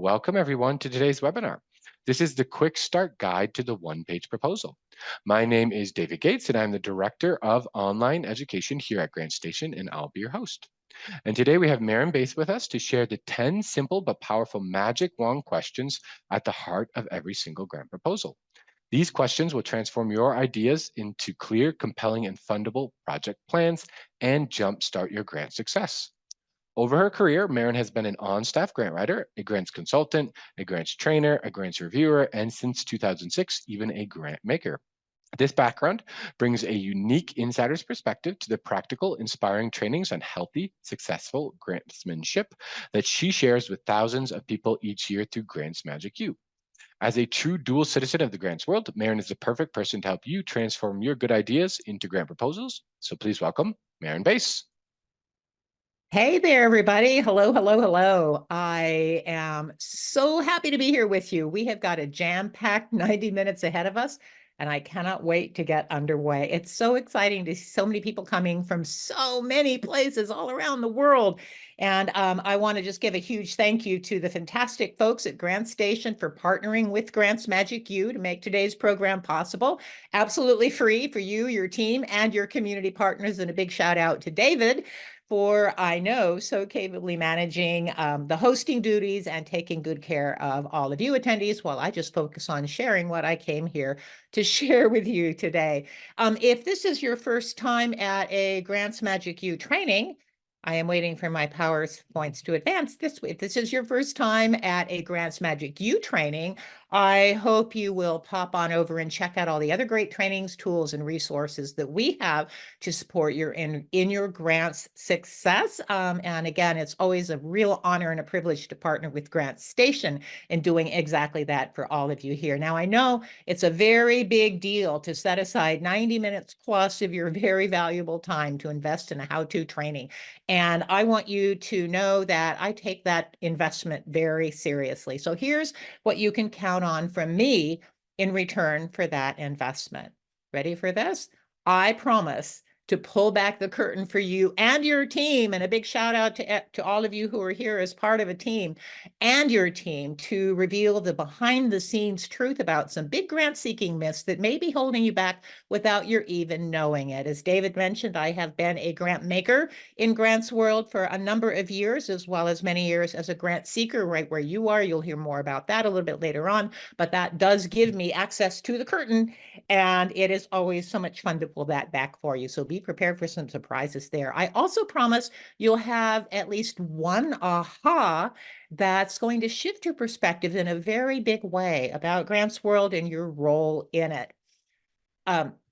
welcome everyone to today's webinar. This is the quick start guide to the one-page proposal. My name is David Gates and I'm the Director of Online Education here at GrantStation, and I'll be your host. And today we have Maryn Boess with us to share the 10 simple but powerful magic wand questions at the heart of every single grant proposal. These questions will transform your ideas into clear, compelling, and fundable project plans and jumpstart your grant success. Over her career, Maryn has been an on-staff grant writer, a grants consultant, a grants trainer, a grants reviewer, and since 2006, even a grant maker. This background brings a unique insider's perspective to the practical, inspiring trainings on healthy, successful grantsmanship that she shares with thousands of people each year through Grants Magic U. As a true dual citizen of the grants world, Maryn is the perfect person to help you transform your good ideas into grant proposals. So please welcome Maryn Boess. Hey there, everybody. Hello, hello, hello. I am so happy to be here with you. We have got a jam-packed 90 minutes ahead of us, and I cannot wait to get underway. It's so exciting to see so many people coming from so many places all around the world. And I want to just give a huge thank you to the fantastic folks at GrantStation for partnering with Grants Magic U to make today's program possible. Absolutely free for you, your team, and your community partners. And a big shout out to David for, I know, so capably managing the hosting duties and taking good care of all of you attendees while I just focus on sharing what I came here to share with you today. If this is your first time at a Grants Magic U training, I am waiting for my PowerPoints to advance this way. If this is your first time at a Grants Magic U training, I hope you will pop on over and check out all the other great trainings, tools, and resources that we have to support your in your grants success. And again, it's always a real honor and a privilege to partner with GrantStation in doing exactly that for all of you here. Now, I know it's a very big deal to set aside 90 minutes plus of your very valuable time to invest in a how-to training. And I want you to know that I take that investment very seriously. So here's what you can count on from me in return for that investment. Ready for this? I promise to pull back the curtain for you and your team. And a big shout out to all of you who are here as part of a team and your team to reveal the behind the scenes truth about some big grant seeking myths that may be holding you back without your even knowing it. As David mentioned, I have been a grant maker in grants world for a number of years, as well as many years as a grant seeker right where you are. You'll hear more about that a little bit later on, but that does give me access to the curtain, and it is always so much fun to pull that back for you. So be prepared for some surprises there. I also promise you'll have at least one aha that's going to shift your perspective in a very big way about grants world and your role in it.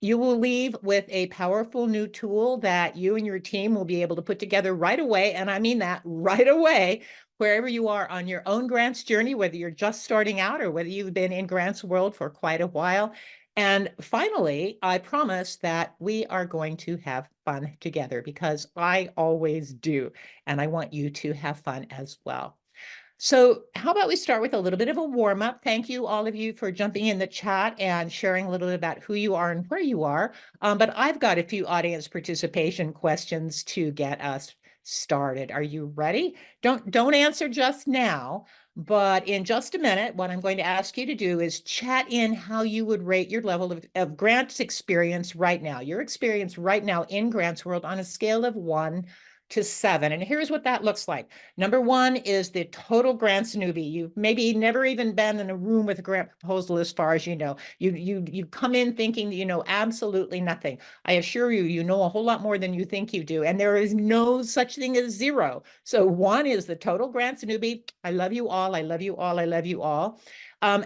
You will leave with a powerful new tool that you and your team will be able to put together right away. And I mean that right away, wherever you are on your own grants journey, whether you're just starting out or whether you've been in grants world for quite a while. And finally, I promise that we are going to have fun together because I always do. And I want you to have fun as well. So how about we start with a little bit of a warm up? Thank you, all of you, for jumping in the chat and sharing a little bit about who you are and where you are. But I've got a few audience participation questions to get us started. Are you ready? Don't answer just now, but in just a minute, what I'm going to ask you to do is chat in how you would rate your level of grants experience right now, your experience right now in grants world on a scale of 1 to 7. And here's what that looks like. Number 1 is the total grants newbie. You've maybe never even been in a room with a grant proposal as far as you know. You come in thinking that you know absolutely nothing. I assure you, you know a whole lot more than you think you do. And there is no such thing as 0. So 1 is the total grants newbie. I love you all. I love you all. I love you all.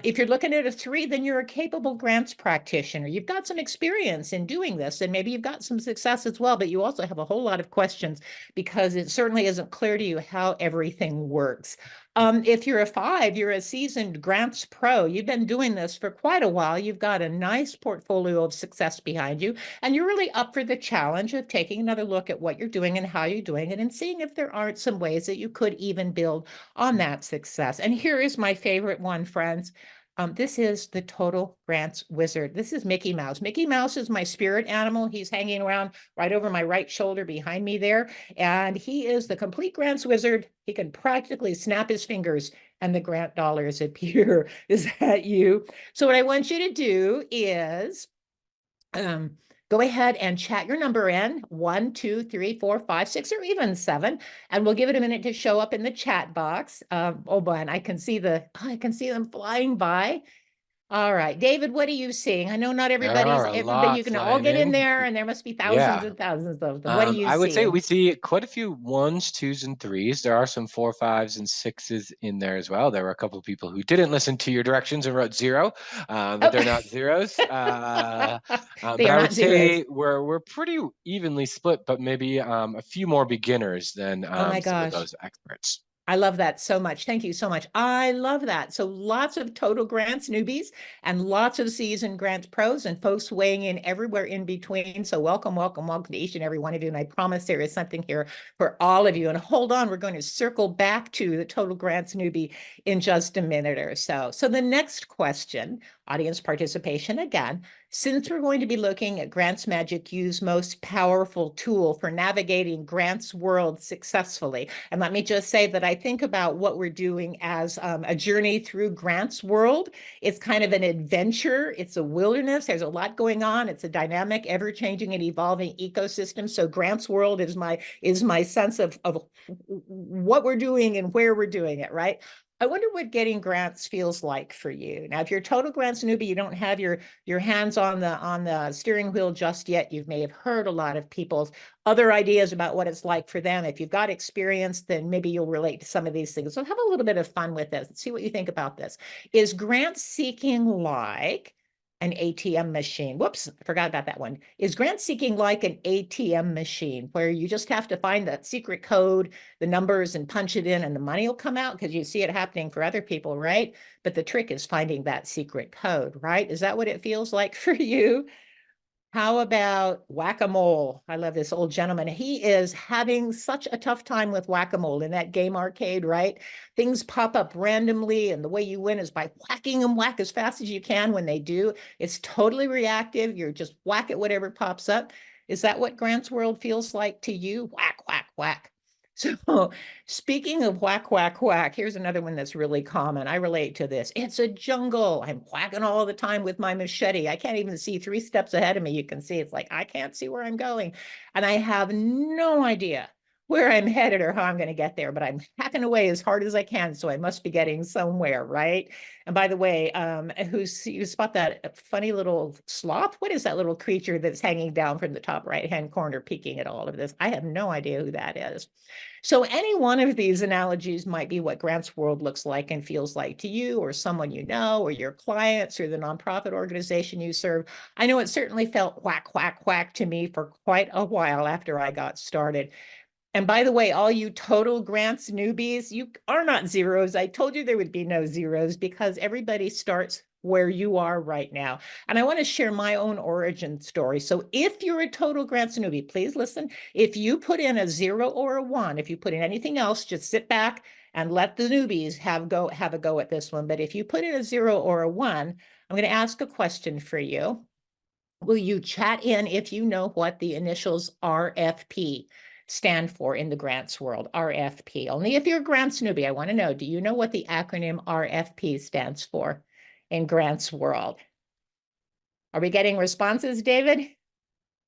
If you're looking at a 3, then you're a capable grants practitioner. You've got some experience in doing this, and maybe you've got some success as well, but you also have a whole lot of questions because it certainly isn't clear to you how everything works. If you're a 5, you're a seasoned grants pro. You've been doing this for quite a while. You've got a nice portfolio of success behind you, and you're really up for the challenge of taking another look at what you're doing and how you're doing it and seeing if there aren't some ways that you could even build on that success. And here is my favorite one, friends. This is the total grants wizard. This is Mickey Mouse. Mickey Mouse is my spirit animal. He's hanging around right over my right shoulder behind me there. And he is the complete grants wizard. He can practically snap his fingers and the grant dollars appear. Is that you? So what I want you to do is go ahead and chat your number in 1, 2, 3, 4, 5, 6, or even 7, and we'll give it a minute to show up in the chat box. Oh boy, and I can see them flying by. All right, David, what are you seeing? I know not There are a everybody, you lot can all flying get in in. there, and there must be thousands Yeah. and thousands of them. What are you I would say seeing? we see quite a few ones, twos, and threes. There are some four, fives, and sixes in there as well. There were a couple of people who didn't listen to your directions and wrote zero, but Oh, they're not zeros. they But are I would not zeros. say we're pretty evenly split, but maybe a few more beginners than Oh my some of gosh. those experts. I love that so much. Thank you so much. I love that. So lots of total grants newbies and lots of seasoned grants pros and folks weighing in everywhere in between. So welcome, welcome, welcome to each and every one of you. And I promise there is something here for all of you. And hold on, we're going to circle back to the total grants newbie in just a minute or so. So the next question, audience participation again, since we're going to be looking at Grants Magic U's most powerful tool for navigating grants world successfully, and let me just say that I think about what we're doing as a journey through grants world. It's kind of an adventure. It's a wilderness. There's a lot going on. It's a dynamic, ever-changing and evolving ecosystem. So grants world is my sense of what we're doing and where we're doing it, right? I wonder what getting grants feels like for you. Now, if you're a total grants newbie, you don't have your hands on the steering wheel just yet. You may have heard a lot of people's other ideas about what it's like for them. If you've got experience, then maybe you'll relate to some of these things. So have a little bit of fun with this. See what you think about this. Is grant seeking like an ATM machine? Whoops, I forgot about that one. Is grant seeking like an ATM machine where you just have to find that secret code, the numbers, and punch it in and the money will come out? Because you see it happening for other people, right? But the trick is finding that secret code, right? Is that what it feels like for you? How about whack-a-mole? I love this old gentleman. He is having such a tough time with whack-a-mole in that game arcade, right? Things pop up randomly, and the way you win is by whacking them whack as fast as you can when they do. It's totally reactive. You're just whack at whatever pops up. Is that what Grant's World feels like to you? Whack, whack, whack. So speaking of whack, whack, whack, here's another one that's really common. I relate to this. It's a jungle. I'm whacking all the time with my machete. I can't even see 3 steps ahead of me. You can see it's like I can't see where I'm going. And I have no idea where I'm headed or how I'm going to get there, but I'm hacking away as hard as I can. So I must be getting somewhere, right? And by the way, you spot that funny little sloth? What is that little creature that's hanging down from the top right-hand corner, peeking at all of this? I have no idea who that is. So any one of these analogies might be what Grants World looks like and feels like to you or someone you know or your clients or the nonprofit organization you serve. I know it certainly felt whack, whack, whack to me for quite a while after I got started. And by the way, all you total grants newbies, you are not zeros. I told you there would be no zeros because everybody starts where you are right now. And I want to share my own origin story. So if you're a total grants newbie, please listen. If you put in a 0 or a 1, if you put in anything else, just sit back and let the newbies have a go at this one. But if you put in a 0 or a 1, I'm going to ask a question for you. Will you chat in if you know what the initials RFP stand for in the grants world? RFP. Only if you're a grants newbie, I want to know, do you know what the acronym RFP stands for in grants world? Are we getting responses, David?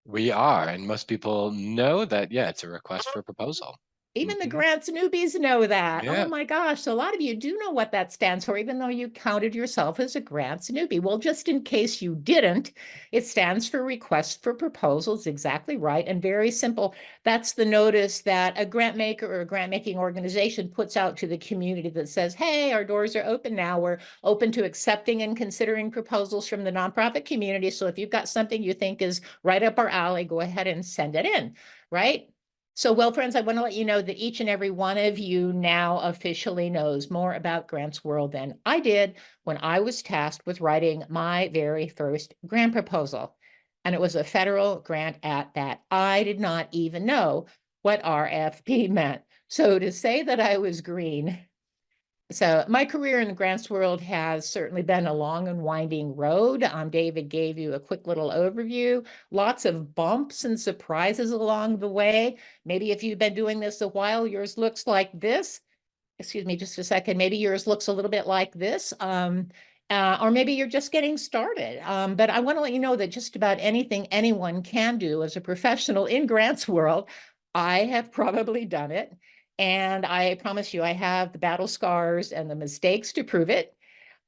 We are, and most people know that, yeah, it's a request for proposal. Even the Hmm. grants newbies know that. Oh Yeah. my gosh. So a lot of you do know what that stands for, even though you counted yourself as a grants newbie. Well, just in case you didn't, it stands for request for proposals. Exactly right. And very simple. That's the notice that a grant maker or a grant making organization puts out to the community that says, hey, our doors are open now. We're open to accepting and considering proposals from the nonprofit community. So if you've got something you think is right up our alley, go ahead and send it in, right? So, well, friends, I want to let you know that each and every one of you now officially knows more about Grants World than I did when I was tasked with writing my very first grant proposal. And it was a federal grant at that. I did not even know what RFP meant. So to say that I was green, so my career in the grants world has certainly been a long and winding road. David gave you a quick little overview, lots of bumps and surprises along the way. Maybe if you've been doing this a while, yours looks like this. excuse me just a second, maybe yours looks a little bit like this. Or maybe you're just getting started. But I want to let you know that just about anything anyone can do as a professional in grants world, I have probably done it. And I promise you, I have the battle scars and the mistakes to prove it.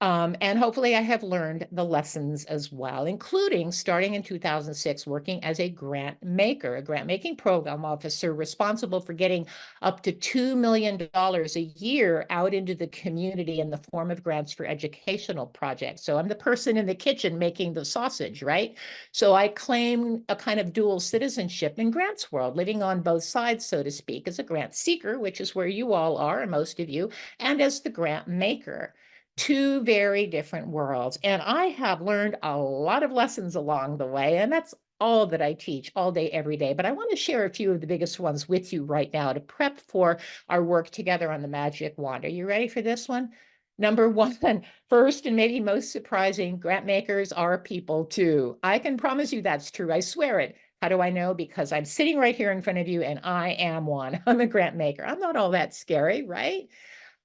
And hopefully I have learned the lessons as well, including starting in 2006, working as a grant maker, a grant making program officer responsible for getting up to $2 million a year out into the community in the form of grants for educational projects. So I'm the person in the kitchen making the sausage, right? So I claim a kind of dual citizenship in grants world, living on both sides, so to speak, as a grant seeker, which is where you all are, and most of you, and as the grant maker. Two very different worlds. And I have learned a lot of lessons along the way, and that's all that I teach all day, every day. But I want to share a few of the biggest ones with you right now to prep for our work together on the magic wand. Are you ready for this one? Number one, first and maybe most surprising, grant makers are people too. I can promise you that's true. I swear it. How do I know? Because I'm sitting right here in front of you and I am one. I'm a grant maker. I'm not all that scary, right?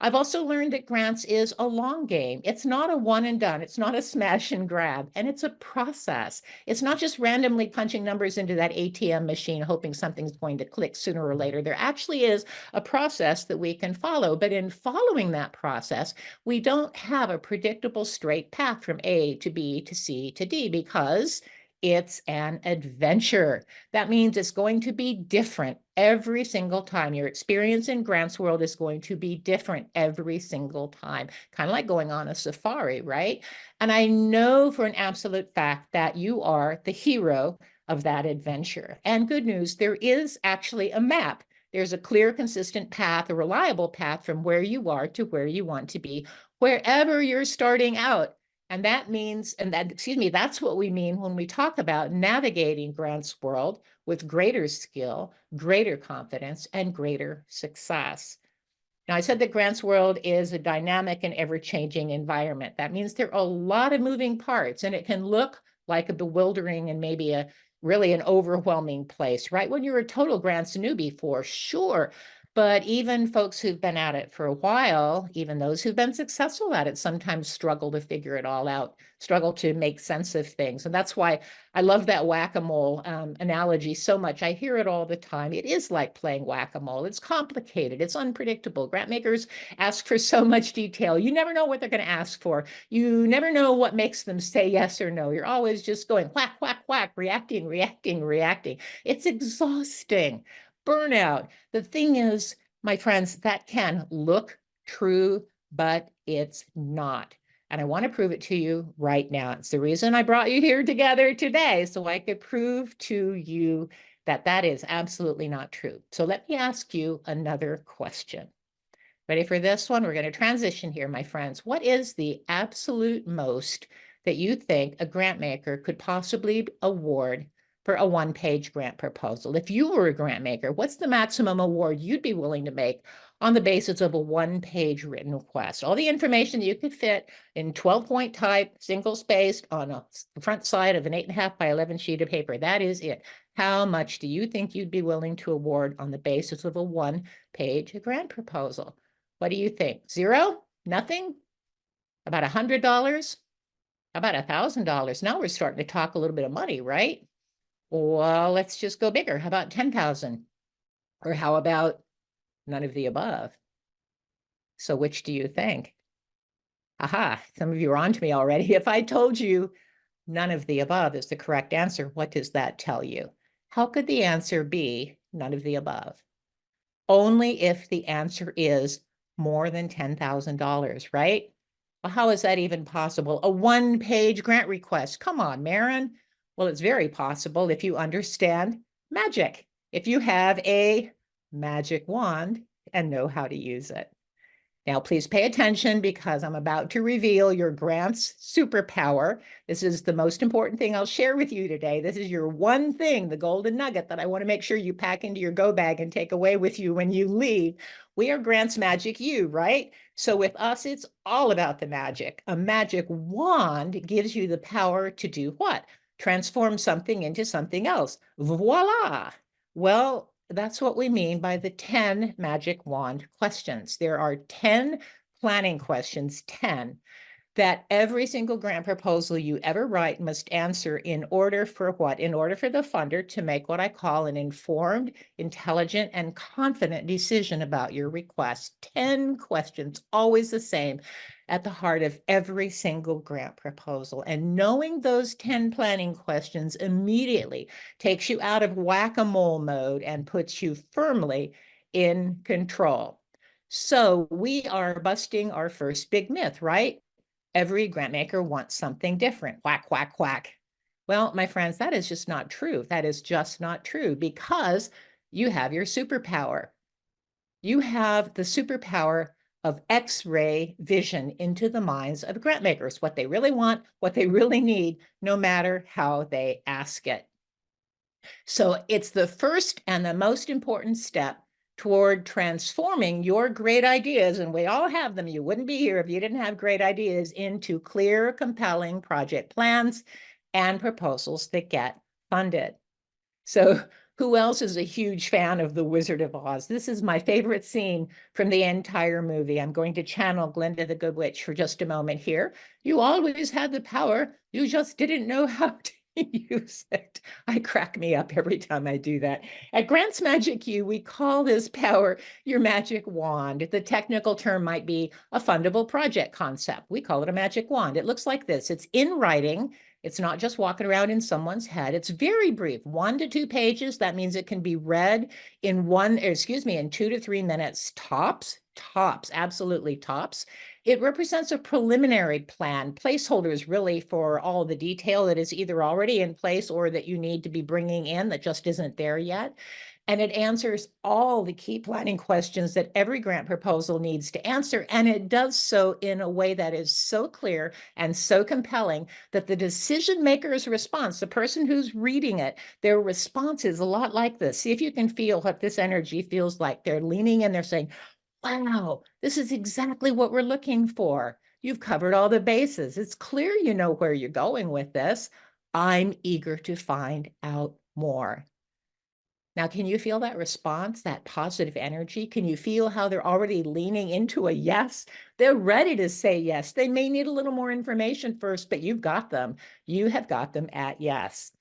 I've also learned that grants is a long game. It's not a one and done. It's not a smash and grab, and it's a process. It's not just randomly punching numbers into that ATM machine, hoping something's going to click sooner or later. There actually is a process that we can follow. But in following that process, we don't have a predictable straight path from A to B to C to D because it's an adventure. That means it's going to be different every single time. Your experience in grants world is going to be different every single time, kind of like going on a safari, right? And I know for an absolute fact that you are the hero of that adventure. And good news, there is actually a map. There's a clear, consistent path, a reliable path from where you are to where you want to be, wherever you're starting out. And that means, and that, excuse me, that's what we mean when we talk about navigating grants world with greater skill, greater confidence, and greater success. Now, I said that grants world is a dynamic and ever-changing environment. That means there are a lot of moving parts, and it can look like a bewildering and maybe a really an overwhelming place, right? When you're a total grants newbie, for sure. But even folks who've been at it for a while, even those who've been successful at it, sometimes struggle to figure it all out, struggle to make sense of things. And that's why I love that whack-a-mole analogy so much. I hear it all the time. It is like playing whack-a-mole. It's complicated. It's unpredictable. Grant makers ask for so much detail. You never know what they're going to ask for. You never know what makes them say yes or no. You're always just going whack, whack, whack, reacting, reacting, reacting. It's exhausting. Burnout. The thing is, my friends, that can look true, but it's not. And I want to prove it to you right now. It's the reason I brought you here together today, so I could prove to you that that is absolutely not true. So let me ask you another question. Ready for this one? We're going to transition here, my friends. What is the absolute most that you think a grant maker could possibly award for a one-page grant proposal? If you were a grant maker, what's the maximum award you'd be willing to make on the basis of a one-page written request? All the information that you could fit in 12-point type, single-spaced on a front side of an 8.5 by 11 sheet of paper. That is it. How much do you think you'd be willing to award on the basis of a one-page grant proposal? What do you think? Zero? Nothing? About $100? How about $1,000? Now we're starting to talk a little bit of money, right? Well, let's just go bigger. How about 10,000? Or how about none of the above? So which do you think? Aha, some of you are on to me already. If I told you none of the above is the correct answer, what does that tell you? How could the answer be none of the above? Only if the answer is more than $10,000, right? Well, how is that even possible? A one-page grant request. Come on, Maryn. Well, it's very possible if you understand magic, if you have a magic wand and know how to use it. Now, please pay attention because I'm about to reveal your grant's superpower. This is the most important thing I'll share with you today. This is your one thing, the golden nugget that I want to make sure you pack into your go bag and take away with you when you leave. We are Grants Magic U, right? So with us, it's all about the magic. A magic wand gives you the power to do what? Transform something into something else. Voila! Well, That's what we mean by the 10 magic wand questions. There are 10 planning questions, 10, that every single grant proposal you ever write must answer in order for what? In order for the funder to make what I call an informed, intelligent, and confident decision about your request. 10 questions, always the same, at the heart of every single grant proposal. And knowing those 10 planning questions immediately takes you out of whack-a-mole mode and puts you firmly in control. So we are busting our first big myth, right? Every grant maker wants something different. Whack, whack, whack. Well, my friends, that is just not true. That is just not true because you have your superpower. You have the superpower of X-ray vision into the minds of grant makers, what they really want, what they really need, no matter how they ask it. So it's the first and the most important step toward transforming your great ideas, and we all have them. You wouldn't be here if you didn't have great ideas, into clear, compelling project plans and proposals that get funded. So who else is a huge fan of The Wizard of Oz? This is my favorite scene from the entire movie. I'm going to channel Glinda the Good Witch for just a moment here. You always had the power. You just didn't know how to use it. I crack me up every time I do that. At Grants Magic U, we call this power your magic wand. The technical term might be a fundable project concept. We call it a magic wand. It looks like this. It's in writing. It's not just walking around in someone's head. It's very brief, 1 to 2 pages. That means it can be read in in 2 to 3 minutes tops, absolutely tops. It represents a preliminary plan, placeholders really for all the detail that is either already in place or that you need to be bringing in that just isn't there yet. And it answers all the key planning questions that every grant proposal needs to answer. And it does so in a way that is so clear and so compelling that the decision maker's response, the person who's reading it, their response is a lot like this. See if you can feel what this energy feels like. They're leaning in, they're saying, wow, this is exactly what we're looking for. You've covered all the bases. It's clear you know where you're going with this. I'm eager to find out more. Now, can you feel that response, that positive energy? Can you feel how they're already leaning into a yes? They're ready to say yes. They may need a little more information first, but you've got them. You have got them at yes.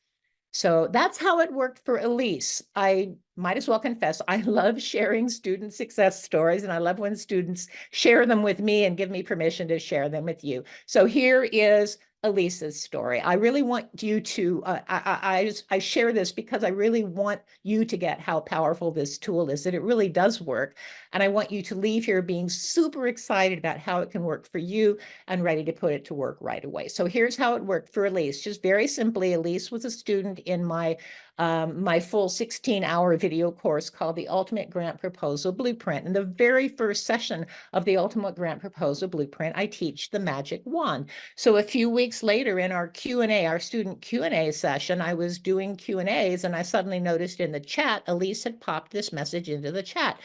So that's how it worked for Elise. I might as well confess, I love sharing student success stories, and I love when students share them with me and give me permission to share them with you. So here is Elise's story. I really want you to, I share this because I really want you to get how powerful this tool is, that it really does work. And I want you to leave here being super excited about how it can work for you and ready to put it to work right away. So here's how it worked for Elise. Just very simply, Elise was a student in my full 16-hour video course called the Ultimate Grant Proposal Blueprint. In the very first session of the Ultimate Grant Proposal Blueprint, I teach the magic wand. So a few weeks later in our Q&A, our student Q&A session, I was doing Q&As and I suddenly noticed in the chat, Elise had popped this message into the chat.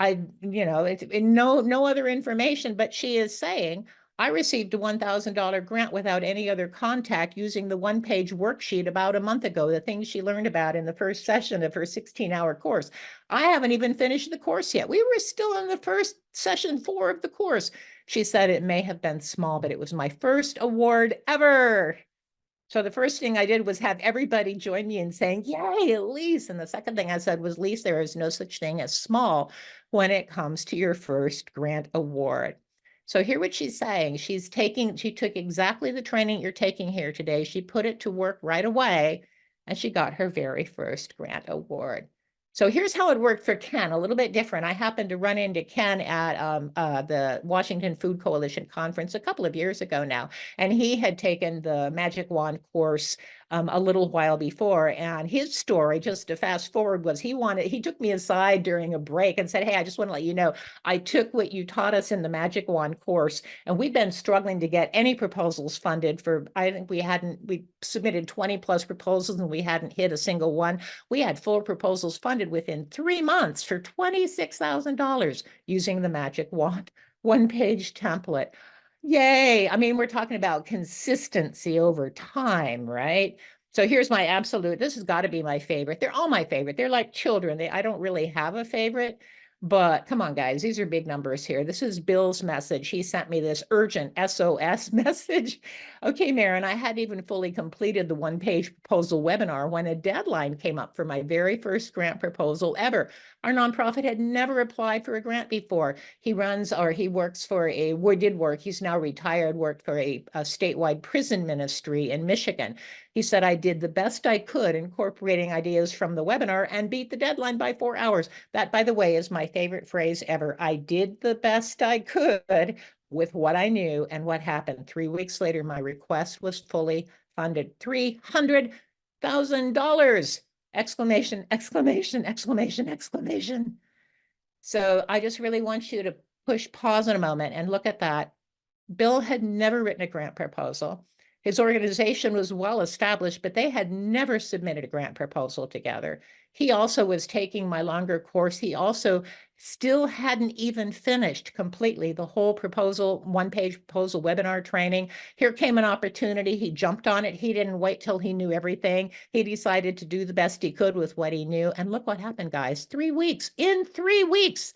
It's no other information, but she is saying, I received a $1,000 grant without any other contact using the one-page worksheet about a month ago, the things she learned about in the first session of her 16-hour course. I haven't even finished the course yet. We were still in the first session 4 of the course. She said it may have been small, but it was my first award ever. So the first thing I did was have everybody join me in saying, yay, Elise. And the second thing I said was, Elise, there is no such thing as small when it comes to your first grant award. So hear what she's saying. She took exactly the training you're taking here today. She put it to work right away, and she got her very first grant award. So here's how it worked for Ken, a little bit different. I happened to run into Ken at the Washington Food Coalition conference a couple of years ago now, and he had taken the Magic Wand course a little while before. And his story, just to fast forward, was he took me aside during a break and said, hey, I just want to let you know, I took what you taught us in the Magic Wand course, and we've been struggling to get any proposals funded for, I think we submitted 20 plus proposals and we hadn't hit a single one. We had full proposals funded within 3 months for $26,000 using the Magic Wand one-page template. Yay. I mean, we're talking about consistency over time, right? So here's my absolute, this has got to be my favorite. They're all my favorite. They're like children. I don't really have a favorite, but come on, guys, these are big numbers here. This is Bill's message. He sent me this urgent SOS message. Okay, Maryn, I hadn't even fully completed the one-page proposal webinar when a deadline came up for my very first grant proposal ever. Our nonprofit had never applied for a grant before. He works for he's now retired, worked for a statewide prison ministry in Michigan. He said, I did the best I could incorporating ideas from the webinar and beat the deadline by 4 hours. That, by the way, is my favorite phrase ever. I did the best I could with what I knew. And what happened? 3 weeks later, my request was fully funded. $300,000! Exclamation, exclamation, exclamation, exclamation. So I just really want you to push pause in a moment and look at that. Bill had never written a grant proposal. His organization was well established, but they had never submitted a grant proposal together. He also was taking my longer course. He also still hadn't even finished completely the whole proposal, one-page proposal webinar training. Here came an opportunity. He jumped on it. He didn't wait till he knew everything. He decided to do the best he could with what he knew. And look what happened, guys. 3 weeks. In 3 weeks,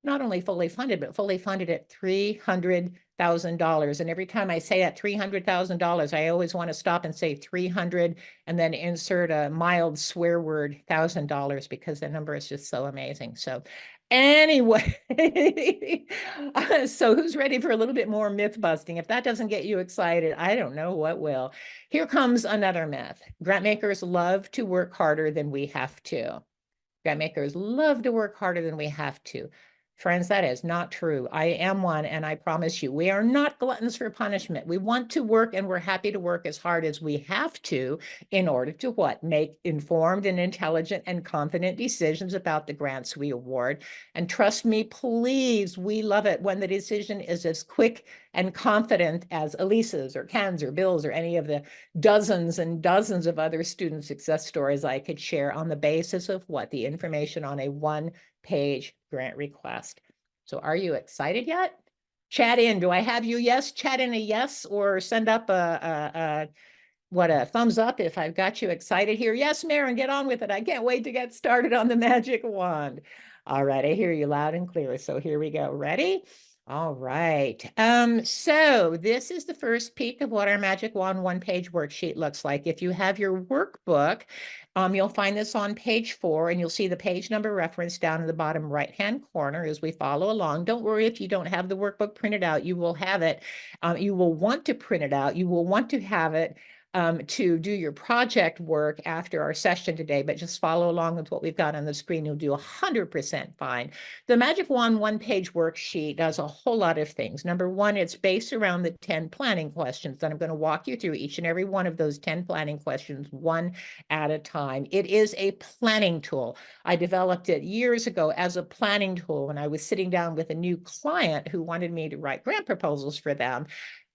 not only fully funded, but fully funded at $300,000. And every time I say that $300,000, I always want to stop and say 300 and then insert a mild swear word, $1,000, because the number is just so amazing. So anyway, so who's ready for a little bit more myth busting? If that doesn't get you excited, I don't know what will. Here comes another myth. Grant makers love to work harder than we have to. Grant makers love to work harder than we have to. Friends, that is not true. I am one, and I promise you, we are not gluttons for punishment. We want to work, and we're happy to work as hard as we have to in order to what? Make informed and intelligent and confident decisions about the grants we award. And trust me, please, we love it when the decision is as quick and confident as Elisa's or Ken's or Bill's or any of the dozens and dozens of other student success stories I could share on the basis of what? The information on a one-page grant request. So are you excited yet? Chat in. Do I have you? Yes. Chat in a yes, or send up a thumbs up if I've got you excited here. Yes, Maryn, get on with it. I can't wait to get started on the magic wand. All right, I hear you loud and clear. So here we go. Ready? All right. So this is the first peek of what our magic wand one-page worksheet looks like. If you have your workbook, you'll find this on page 4, and you'll see the page number reference down in the bottom right-hand corner as we follow along. Don't worry if you don't have the workbook printed out. You will have it. You will want to print it out. You will want to have it to do your project work after our session today, but just follow along with what we've got on the screen. You'll do 100% fine. The Magic Wand one-page worksheet does a whole lot of things. Number one, it's based around the 10 planning questions, and I'm going to walk you through each and every one of those 10 planning questions one at a time. It is a planning tool. I developed it years ago as a planning tool when I was sitting down with a new client who wanted me to write grant proposals for them.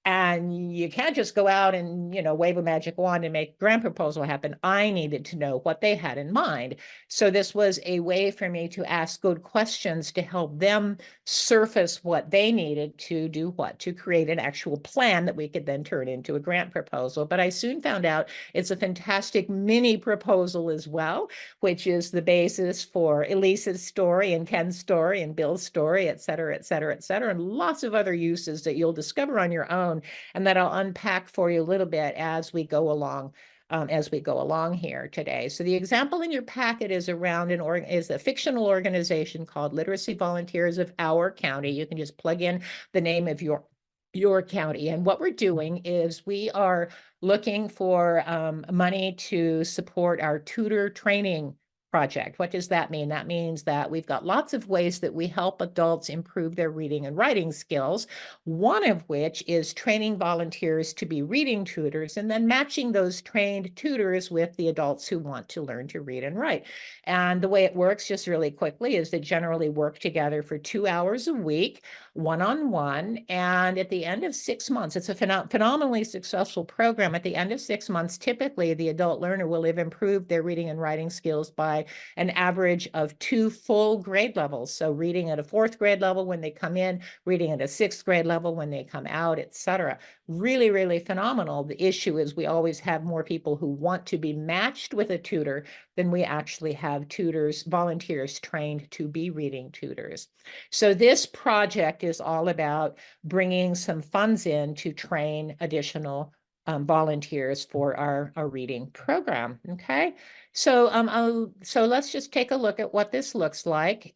And you can't just go out and, wave a magic wand and make a grant proposal happen. I needed to know what they had in mind. So this was a way for me to ask good questions to help them surface what they needed to do what? To create an actual plan that we could then turn into a grant proposal. But I soon found out it's a fantastic mini proposal as well, which is the basis for Elisa's story and Ken's story and Bill's story, et cetera, et cetera, et cetera, and lots of other uses that you'll discover on your own, and that I'll unpack for you a little bit as we go along. Here today. So the example in your packet is around is a fictional organization called Literacy Volunteers of Our County. You can just plug in the name of your county. And what we're doing is we are looking for money to support our tutor training project. What does that mean? That means that we've got lots of ways that we help adults improve their reading and writing skills, one of which is training volunteers to be reading tutors and then matching those trained tutors with the adults who want to learn to read and write. And the way it works, just really quickly, is they generally work together for 2 hours a week, one-on-one. And at the end of 6 months, it's a phenomenally successful program. At the end of 6 months, typically the adult learner will have improved their reading and writing skills by by an average of 2 full grade levels. So reading at a 4th grade level when they come in, reading at a 6th grade level when they come out, etc. Really, really phenomenal. The issue is we always have more people who want to be matched with a tutor than we actually have tutors, volunteers trained to be reading tutors. So this project is all about bringing some funds in to train additional volunteers for our reading program. Okay, so so let's just take a look at what this looks like.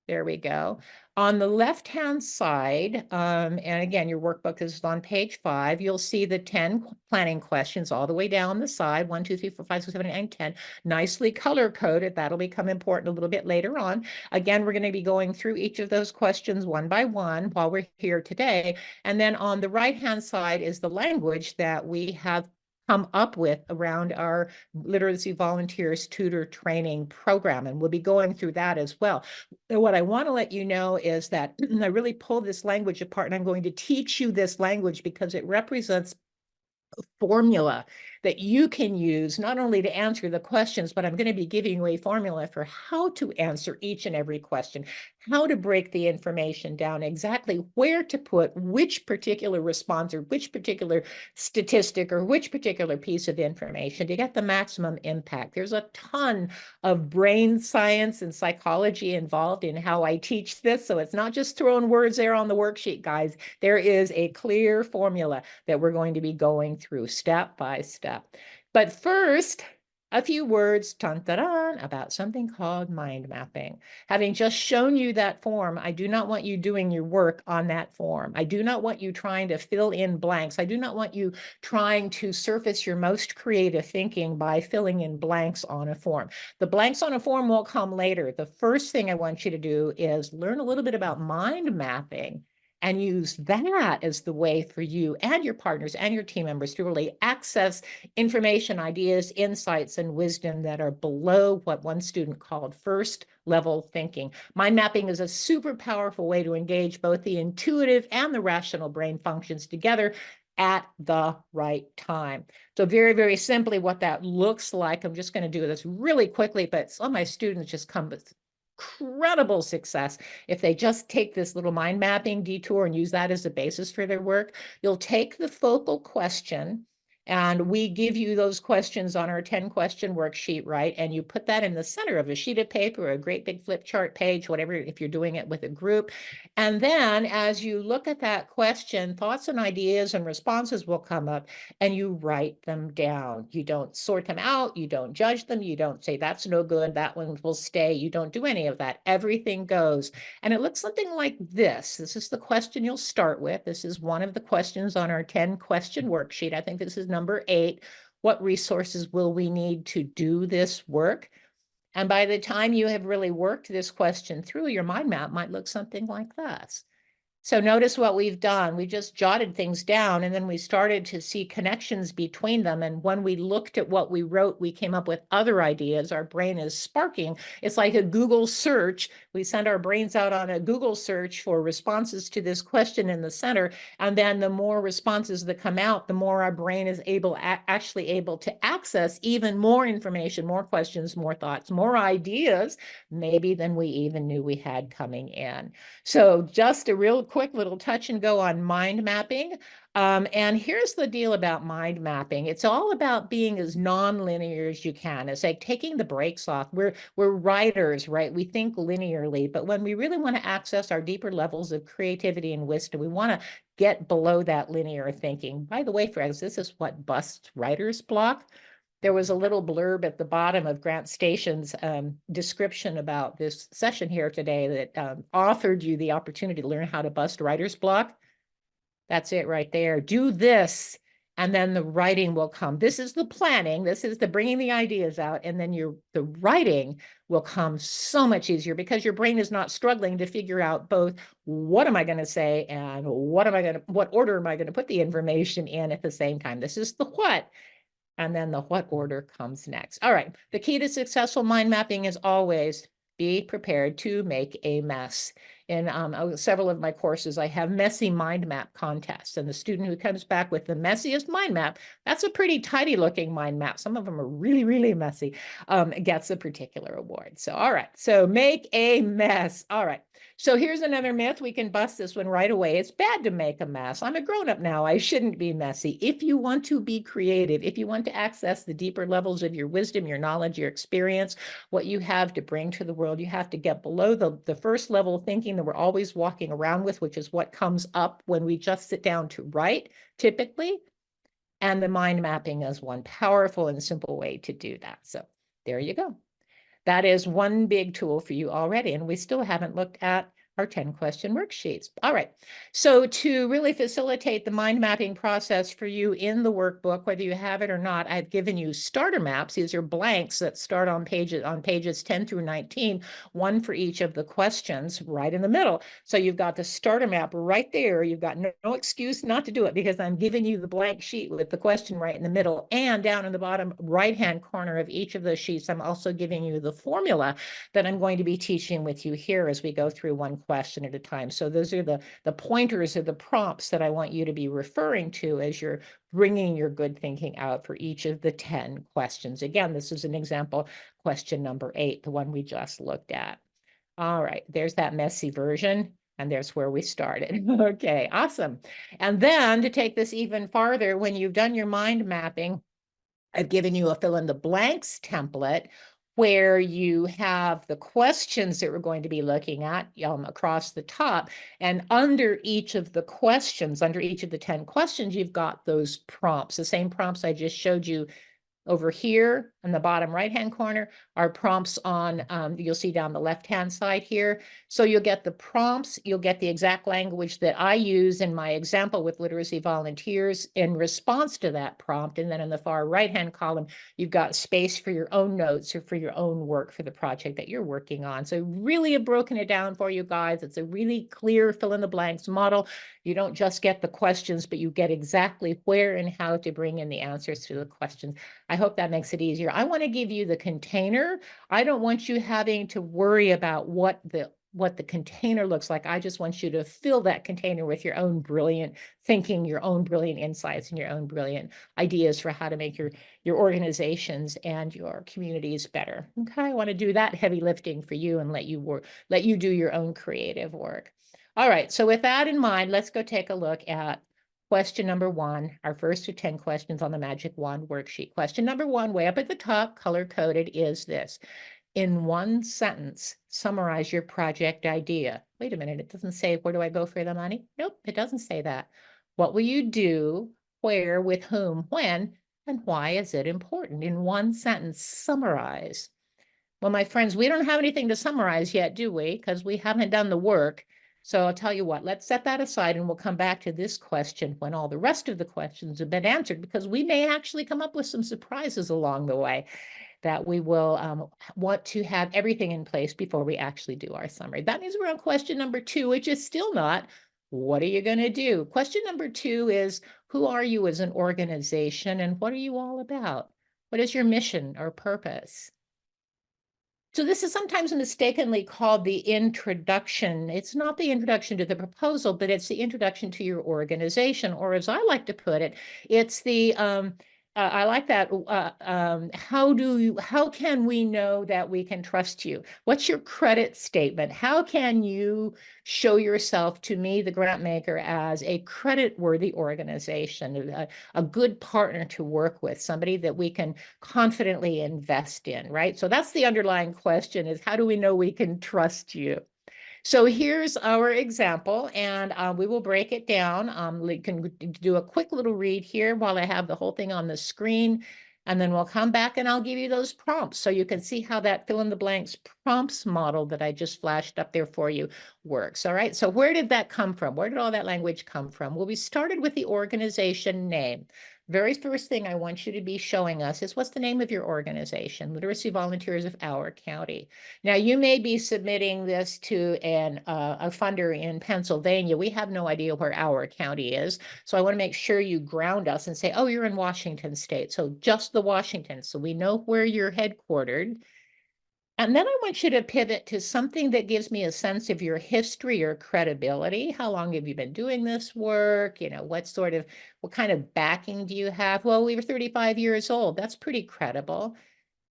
There we go. On the left-hand side, and again, your workbook is on page 5, you'll see the 10 planning questions all the way down the side, 1, 2, 3, 4, 5, 6, 7, 8, 9, 10, nicely color-coded. That'll become important a little bit later on. Again, we're going to be going through each of those questions one by one while we're here today. And then on the right-hand side is the language that we have come up with around our literacy volunteers tutor training program. And we'll be going through that as well. So what I want to let you know is that I really pulled this language apart, and I'm going to teach you this language because it represents formula that you can use not only to answer the questions, but I'm going to be giving you a formula for how to answer each and every question, how to break the information down, exactly where to put which particular response or which particular statistic or which particular piece of information to get the maximum impact. There's a ton of brain science and psychology involved in how I teach this. So it's not just throwing words there on the worksheet, guys. There is a clear formula that we're going to be going through step by step. But first, a few words about something called mind mapping. Having just shown you that form, I do not want you doing your work on that form. I do not want you trying to fill in blanks. I do not want you trying to surface your most creative thinking by filling in blanks on a form. The blanks on a form will come later. The first thing I want you to do is learn a little bit about mind mapping and use that as the way for you and your partners and your team members to really access information, ideas, insights, and wisdom that are below what one student called first level thinking. Mind mapping is a super powerful way to engage both the intuitive and the rational brain functions together at the right time. So very, very simply what that looks like, I'm just going to do this really quickly, but some of my students just come with incredible success if they just take this little mind mapping detour and use that as a basis for their work. You'll take the focal question, and we give you those questions on our 10-question worksheet, right? And you put that in the center of a sheet of paper, a great big flip chart page, whatever, if you're doing it with a group. And then as you look at that question, thoughts and ideas and responses will come up, and you write them down. You don't sort them out. You don't judge them. You don't say, that's no good, that one will stay. You don't do any of that. Everything goes. And it looks something like this. This is the question you'll start with. This is one of the questions on our 10-question worksheet. I think this is number 8. What resources will we need to do this work? And by the time you have really worked this question through, your mind map might look something like this. So notice what we've done. We just jotted things down, and then we started to see connections between them. And when we looked at what we wrote, we came up with other ideas. Our brain is sparking. It's like a Google search. We send our brains out on a Google search for responses to this question in the center. And then the more responses that come out, the more our brain is actually able to access even more information, more questions, more thoughts, more ideas, maybe than we even knew we had coming in. So just a real quick little touch and go on mind mapping. And here's the deal about mind mapping. It's all about being as non-linear as you can. It's like taking the brakes off. We're writers, right? We think linearly, but when we really want to access our deeper levels of creativity and wisdom, we want to get below that linear thinking. By the way, friends, this is what busts writer's block. There was a little blurb at the bottom of Grant Station's description about this session here today that offered you the opportunity to learn how to bust writer's block. That's it right there. Do this, and then the writing will come. This is the planning. This is the bringing the ideas out, and then the writing will come so much easier because your brain is not struggling to figure out both what am I going to say and what order am I going to put the information in at the same time. This is the what. And then the what order comes next. All right. The key to successful mind mapping is always be prepared to make a mess. in several of my courses, I have messy mind map contests. And the student who comes back with the messiest mind map, that's a pretty tidy looking mind map. Some of them are really, really messy, gets a particular award. So, all right. So make a mess. All right. So here's another myth. We can bust this one right away. It's bad to make a mess. I'm a grown-up now. I shouldn't be messy. If you want to be creative, if you want to access the deeper levels of your wisdom, your knowledge, your experience, what you have to bring to the world, you have to get below the first level of thinking that we're always walking around with, which is what comes up when we just sit down to write, typically. And the mind mapping is one powerful and simple way to do that. So there you go. That is one big tool for you already. And we still haven't looked at our 10-question worksheets. All right. So to really facilitate the mind mapping process for you in the workbook, whether you have it or not, I've given you starter maps. These are blanks that start on pages 10 through 19, one for each of the questions right in the middle. So you've got the starter map right there. You've got no excuse not to do it because I'm giving you the blank sheet with the question right in the middle, and down in the bottom right-hand corner of each of those sheets, I'm also giving you the formula that I'm going to be teaching with you here as we go through one question at a time. So those are the pointers or the prompts that I want you to be referring to as you're bringing your good thinking out for each of the 10 questions. Again, this is an example, question number 8, the one we just looked at. All right, there's that messy version. And there's where we started. Okay, awesome. And then to take this even farther, when you've done your mind mapping, I've given you a fill in the blanks template where you have the questions that we're going to be looking at across the top. And under each of the questions, under each of the 10 questions, you've got those prompts, the same prompts I just showed you over here in the bottom right-hand corner are prompts on, you'll see down the left-hand side here. So you'll get the prompts, you'll get the exact language that I use in my example with literacy volunteers in response to that prompt. And then in the far right-hand column, you've got space for your own notes or for your own work for the project that you're working on. So really have broken it down for you guys. It's a really clear fill in the blanks model. You don't just get the questions, but you get exactly where and how to bring in the answers to the questions. I hope that makes it easier. I want to give you the container. I don't want you having to worry about what the container looks like. I just want you to fill that container with your own brilliant thinking, your own brilliant insights, and your own brilliant ideas for how to make your organizations and your communities better. Okay, I want to do that heavy lifting for you and let you do your own creative work. All right, so with that in mind, let's go take a look at question number 1, our first of 10 questions on the Magic Wand worksheet. Question number 1, way up at the top, color-coded, is this. In one sentence, summarize your project idea. Wait a minute, it doesn't say, where do I go for the money? Nope, it doesn't say that. What will you do, where, with whom, when, and why is it important? In one sentence, summarize. Well, my friends, we don't have anything to summarize yet, do we? Because we haven't done the work. So I'll tell you what, let's set that aside and we'll come back to this question when all the rest of the questions have been answered, because we may actually come up with some surprises along the way that we will want to have everything in place before we actually do our summary. That means we're on question number 2, which is still not, what are you going to do? Question number 2 is, who are you as an organization and what are you all about? What is your mission or purpose? So this is sometimes mistakenly called the introduction. It's not the introduction to the proposal, but it's the introduction to your organization, or as I like to put it, it's the I like that. How can we know that we can trust you? What's your credit statement? How can you show yourself to me, the grant maker, as a credit-worthy organization, a good partner to work with, somebody that we can confidently invest in, right? So that's the underlying question, is how do we know we can trust you? So here's our example, and we will break it down. We can do a quick little read here while I have the whole thing on the screen, and then we'll come back and I'll give you those prompts so you can see how that fill in the blanks prompts model that I just flashed up there for you works. All right, so where did that come from? Where did all that language come from? Well, we started with the organization name. Very first thing I want you to be showing us is, what's the name of your organization? Literacy Volunteers of Our County. Now, you may be submitting this to a funder in Pennsylvania. We have no idea where our county is. So I want to make sure you ground us and say, oh, you're in Washington State. So just the Washington. So we know where you're headquartered. And then I want you to pivot to something that gives me a sense of your history or credibility. How long have you been doing this work? What kind of backing do you have? Well, we were 35 years old. That's pretty credible.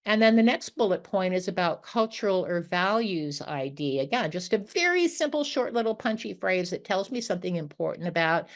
And then the next bullet point is about cultural or values ID. Again, just a very simple, short, little punchy phrase that tells me something important about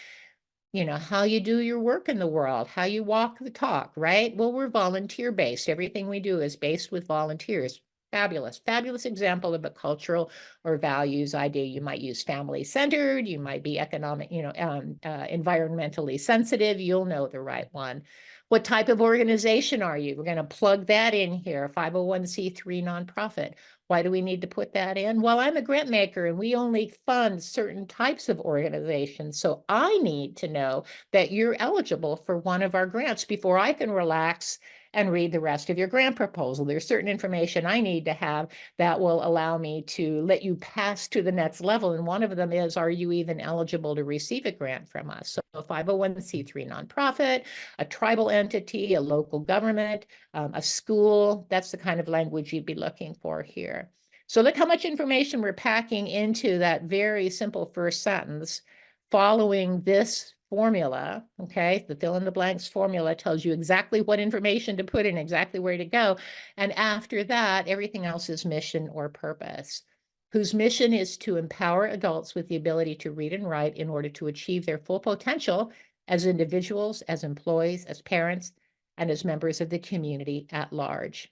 how you do your work in the world, how you walk the talk, right? Well, we're volunteer based. Everything we do is based with volunteers. Fabulous, fabulous example of a cultural or values idea. You might use family centered, you might be environmentally sensitive. You'll know the right one. What type of organization are you? We're going to plug that in here, 501c3 nonprofit. Why do we need to put that in? Well, I'm a grant maker and we only fund certain types of organizations. So I need to know that you're eligible for one of our grants before I can relax and read the rest of your grant proposal. There's certain information I need to have that will allow me to let you pass to the next level. And one of them is, are you even eligible to receive a grant from us? So a 501c3 nonprofit, a tribal entity, a local government, a school, that's the kind of language you'd be looking for here. So look how much information we're packing into that very simple first sentence following this formula, okay? The fill in the blanks formula tells you exactly what information to put in, exactly where to go. And after that, everything else is mission or purpose, whose mission is to empower adults with the ability to read and write in order to achieve their full potential as individuals, as employees, as parents, and as members of the community at large.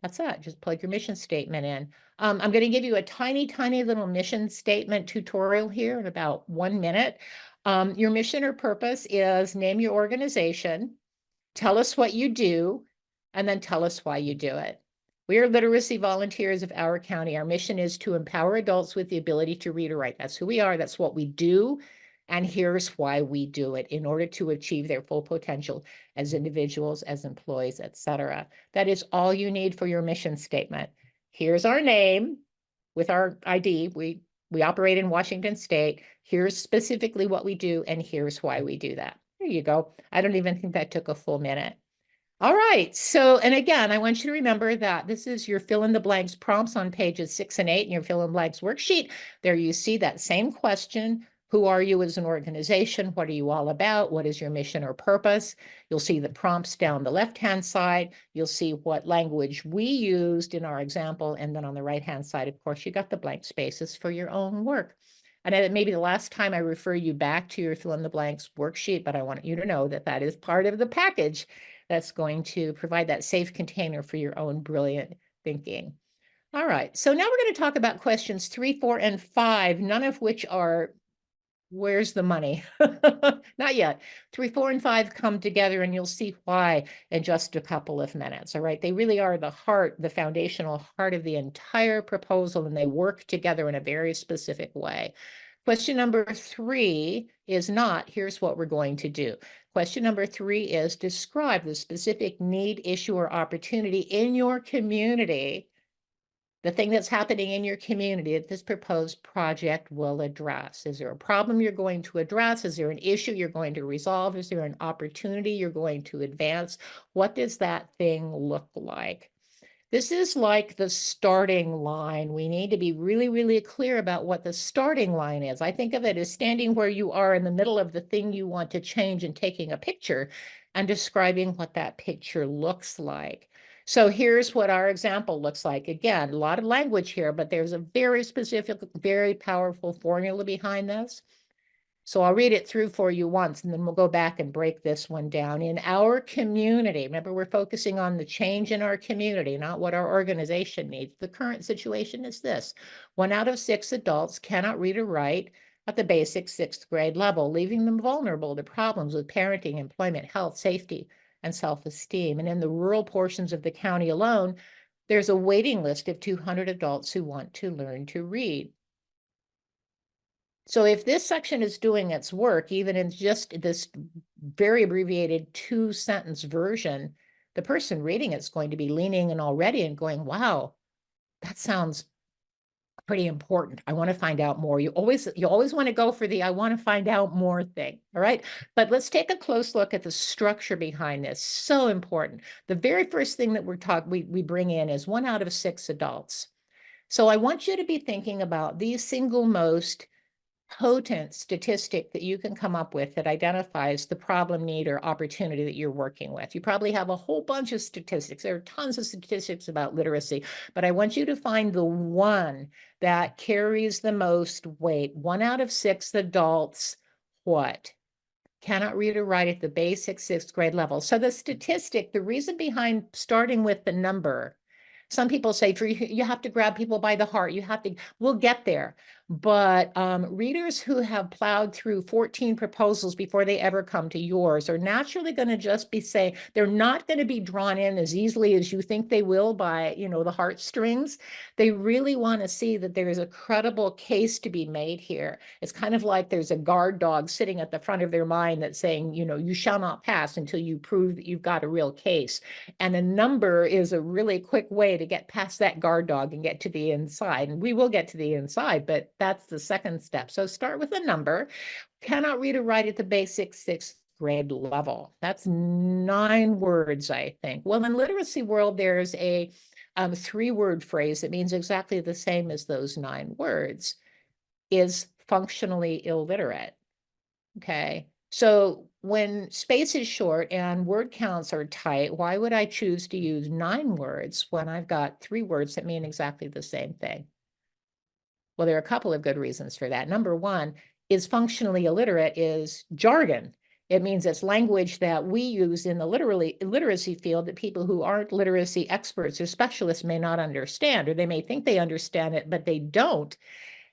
That's it. Just plug your mission statement in. I'm going to give you a tiny, tiny little mission statement tutorial here in about 1 minute. Your mission or purpose is name your organization, tell us what you do, and then tell us why you do it. We are literacy volunteers of our county. Our mission is to empower adults with the ability to read or write. That's who we are. That's what we do. And here's why we do it in order to achieve their full potential as individuals, as employees, etc. That is all you need for your mission statement. Here's our name with our ID. We operate in Washington State. Here's specifically what we do, and here's why we do that. There you go. I don't even think that took a full minute. All right. So, and again, I want you to remember that this is your fill in the blanks prompts on pages 6 and 8 in your fill in blanks worksheet. There you see that same question. Who are you as an organization? What are you all about? What is your mission or purpose? You'll see the prompts down the left-hand side. You'll see what language we used in our example. And then on the right-hand side, of course, you got the blank spaces for your own work. And it may be the last time I refer you back to your fill in the blanks worksheet, but I want you to know that that is part of the package that's going to provide that safe container for your own brilliant thinking. All right, so now we're going to talk about questions 3, 4, and 5, none of which are, where's the money? Not yet. 3, 4, and 5 come together, and you'll see why in just a couple of minutes. All right, they really are the heart, the foundational heart of the entire proposal, and they work together in a very specific way. Question number 3 is not, here's what we're going to do. Question number 3 is describe the specific need, issue, or opportunity in your community, the thing that's happening in your community that this proposed project will address. Is there a problem you're going to address? Is there an issue you're going to resolve? Is there an opportunity you're going to advance? What does that thing look like? This is like the starting line. We need to be really, really clear about what the starting line is. I think of it as standing where you are in the middle of the thing you want to change and taking a picture and describing what that picture looks like. So here's what our example looks like. Again, a lot of language here, but there's a very specific, very powerful formula behind this. So I'll read it through for you once, and then we'll go back and break this one down. In our community, remember, we're focusing on the change in our community, not what our organization needs. The current situation is this: 1 out of 6 adults cannot read or write at the basic 6th grade level, leaving them vulnerable to problems with parenting, employment, health, safety, and self-esteem. And in the rural portions of the county alone, there's a waiting list of 200 adults who want to learn to read. So if this section is doing its work, even in just this very abbreviated 2-sentence version, the person reading it's going to be leaning in already and going, wow, that sounds pretty important. I want to find out more. You always want to go for the I want to find out more thing. All right. But let's take a close look at the structure behind this. So important. The very first thing that we bring in is 1 out of 6 adults. So I want you to be thinking about the single most potent statistic that you can come up with that identifies the problem, need, or opportunity that you're working with. You probably have a whole bunch of statistics. There are tons of statistics about literacy, but I want you to find the one that carries the most weight. 1 out of 6 adults, what? Cannot read or write at the basic 6th grade level. So the statistic, the reason behind starting with the number, some people say you have to grab people by the heart. We'll get there. But readers who have plowed through 14 proposals before they ever come to yours are naturally going to just be saying, they're not going to be drawn in as easily as you think they will by, the heartstrings. They really want to see that there is a credible case to be made here. It's kind of like there's a guard dog sitting at the front of their mind that's saying, you shall not pass until you prove that you've got a real case. And a number is a really quick way to get past that guard dog and get to the inside. And we will get to the inside, but that's the second step. So start with a number. Cannot read or write at the basic 6th grade level. That's 9 words, I think. Well, in literacy world, there's a 3-word phrase that means exactly the same as those 9 words, is functionally illiterate. Okay. So when space is short and word counts are tight, why would I choose to use 9 words when I've got 3 words that mean exactly the same thing? Well, there are a couple of good reasons for that. Number one is functionally illiterate is jargon. It means it's language that we use in the literacy field that people who aren't literacy experts or specialists may not understand, or they may think they understand it, but they don't.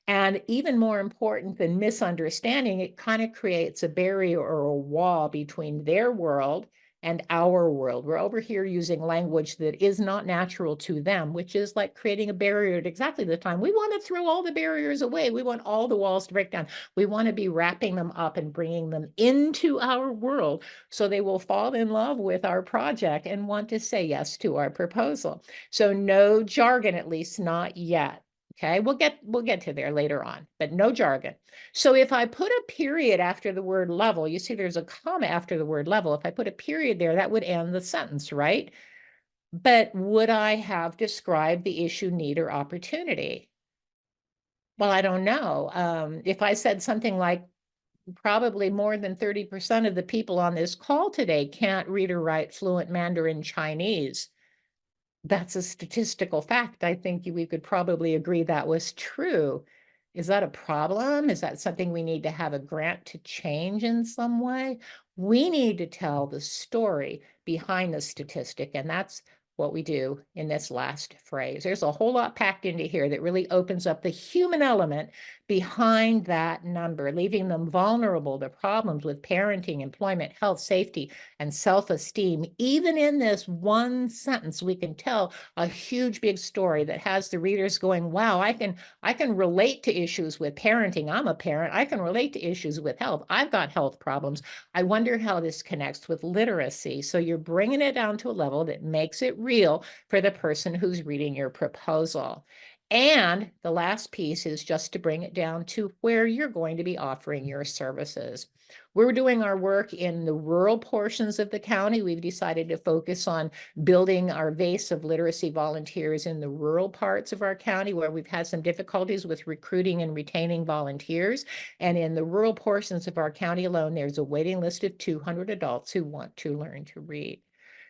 And even more important than misunderstanding, it kind of creates a barrier or a wall between their world and our world. We're over here using language that is not natural to them, which is like creating a barrier at exactly the time. We want to throw all the barriers away. We want all the walls to break down. We want to be wrapping them up and bringing them into our world so they will fall in love with our project and want to say yes to our proposal. So no jargon, at least not yet. Okay, we'll get to there later on, but no jargon. So if I put a period after the word level, you see there's a comma after the word level. If I put a period there, that would end the sentence, right? But would I have described the issue, need, or opportunity? Well, I don't know. If I said something like, probably more than 30% of the people on this call today can't read or write fluent Mandarin Chinese. That's a statistical fact. I think we could probably agree that was true. Is that a problem? Is that something we need to have a grant to change in some way? We need to tell the story behind the statistic, and that's what we do in this last phrase. There's a whole lot packed into here that really opens up the human element behind that number, leaving them vulnerable to problems with parenting, employment, health, safety, and self-esteem. Even in this one sentence, we can tell a huge, big story that has the readers going, wow, I can relate to issues with parenting. I'm a parent. I can relate to issues with health. I've got health problems. I wonder how this connects with literacy. So you're bringing it down to a level that makes it real for the person who's reading your proposal. And the last piece is just to bring it down to where you're going to be offering your services. We're doing our work in the rural portions of the county. We've decided to focus on building our base of literacy volunteers in the rural parts of our county where we've had some difficulties with recruiting and retaining volunteers. And in the rural portions of our county alone, there's a waiting list of 200 adults who want to learn to read.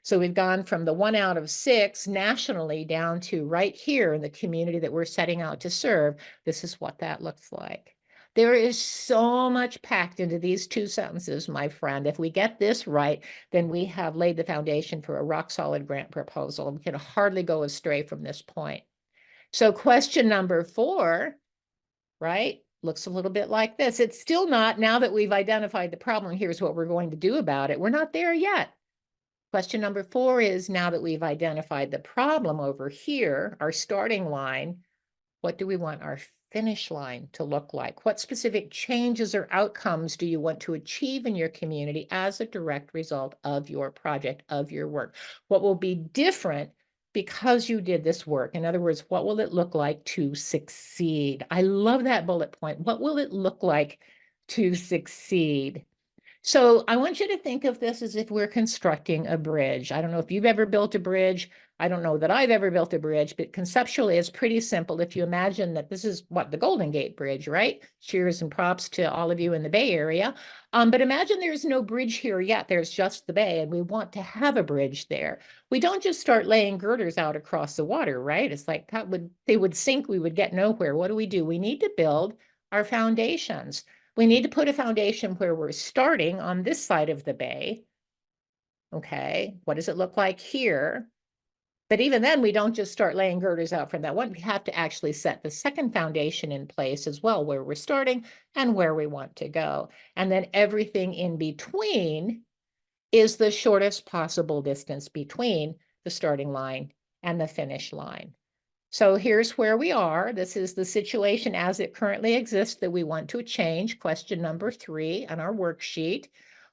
So we've gone from the 1 out of 6 nationally down to right here in the community that we're setting out to serve. This is what that looks like. There is so much packed into these 2 sentences, my friend. If we get this right, then we have laid the foundation for a rock solid grant proposal. We can hardly go astray from this point. So question number 4, right, looks a little bit like this. It's still not, now that we've identified the problem, here's what we're going to do about it. We're not there yet. Question number 4 is, now that we've identified the problem over here, our starting line, what do we want our finish line to look like? What specific changes or outcomes do you want to achieve in your community as a direct result of your project, of your work? What will be different because you did this work. In other words, what will it look like to succeed? I love that bullet point. What will it look like to succeed? So I want you to think of this as if we're constructing a bridge. I don't know if you've ever built a bridge. I don't know that I've ever built a bridge, but conceptually it's pretty simple. If you imagine that this is what the Golden Gate Bridge, right? Cheers and props to all of you in the Bay Area. But imagine there's no bridge here yet. There's just the bay, and we want to have a bridge there. We don't just start laying girders out across the water, right? It's like they would sink. We would get nowhere. What do? We need to build our foundations. We need to put a foundation where we're starting on this side of the bay. Okay, what does it look like here? But even then, we don't just start laying girders out from that one. We have to actually set the second foundation in place as well, where we're starting and where we want to go. And then everything in between is the shortest possible distance between the starting line and the finish line. So here's where we are. This is the situation as it currently exists that we want to change. Question number 3 on our worksheet.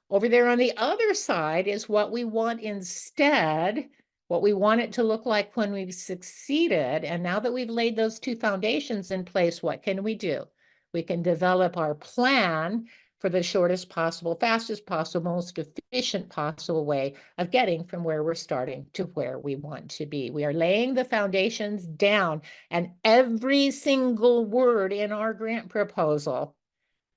Over there on the other side is what we want instead, what we want it to look like when we've succeeded. And now that we've laid those 2 foundations in place, what can we do? We can develop our plan for the shortest possible, fastest possible, most efficient possible way of getting from where we're starting to where we want to be. We are laying the foundations down, and every single word in our grant proposal,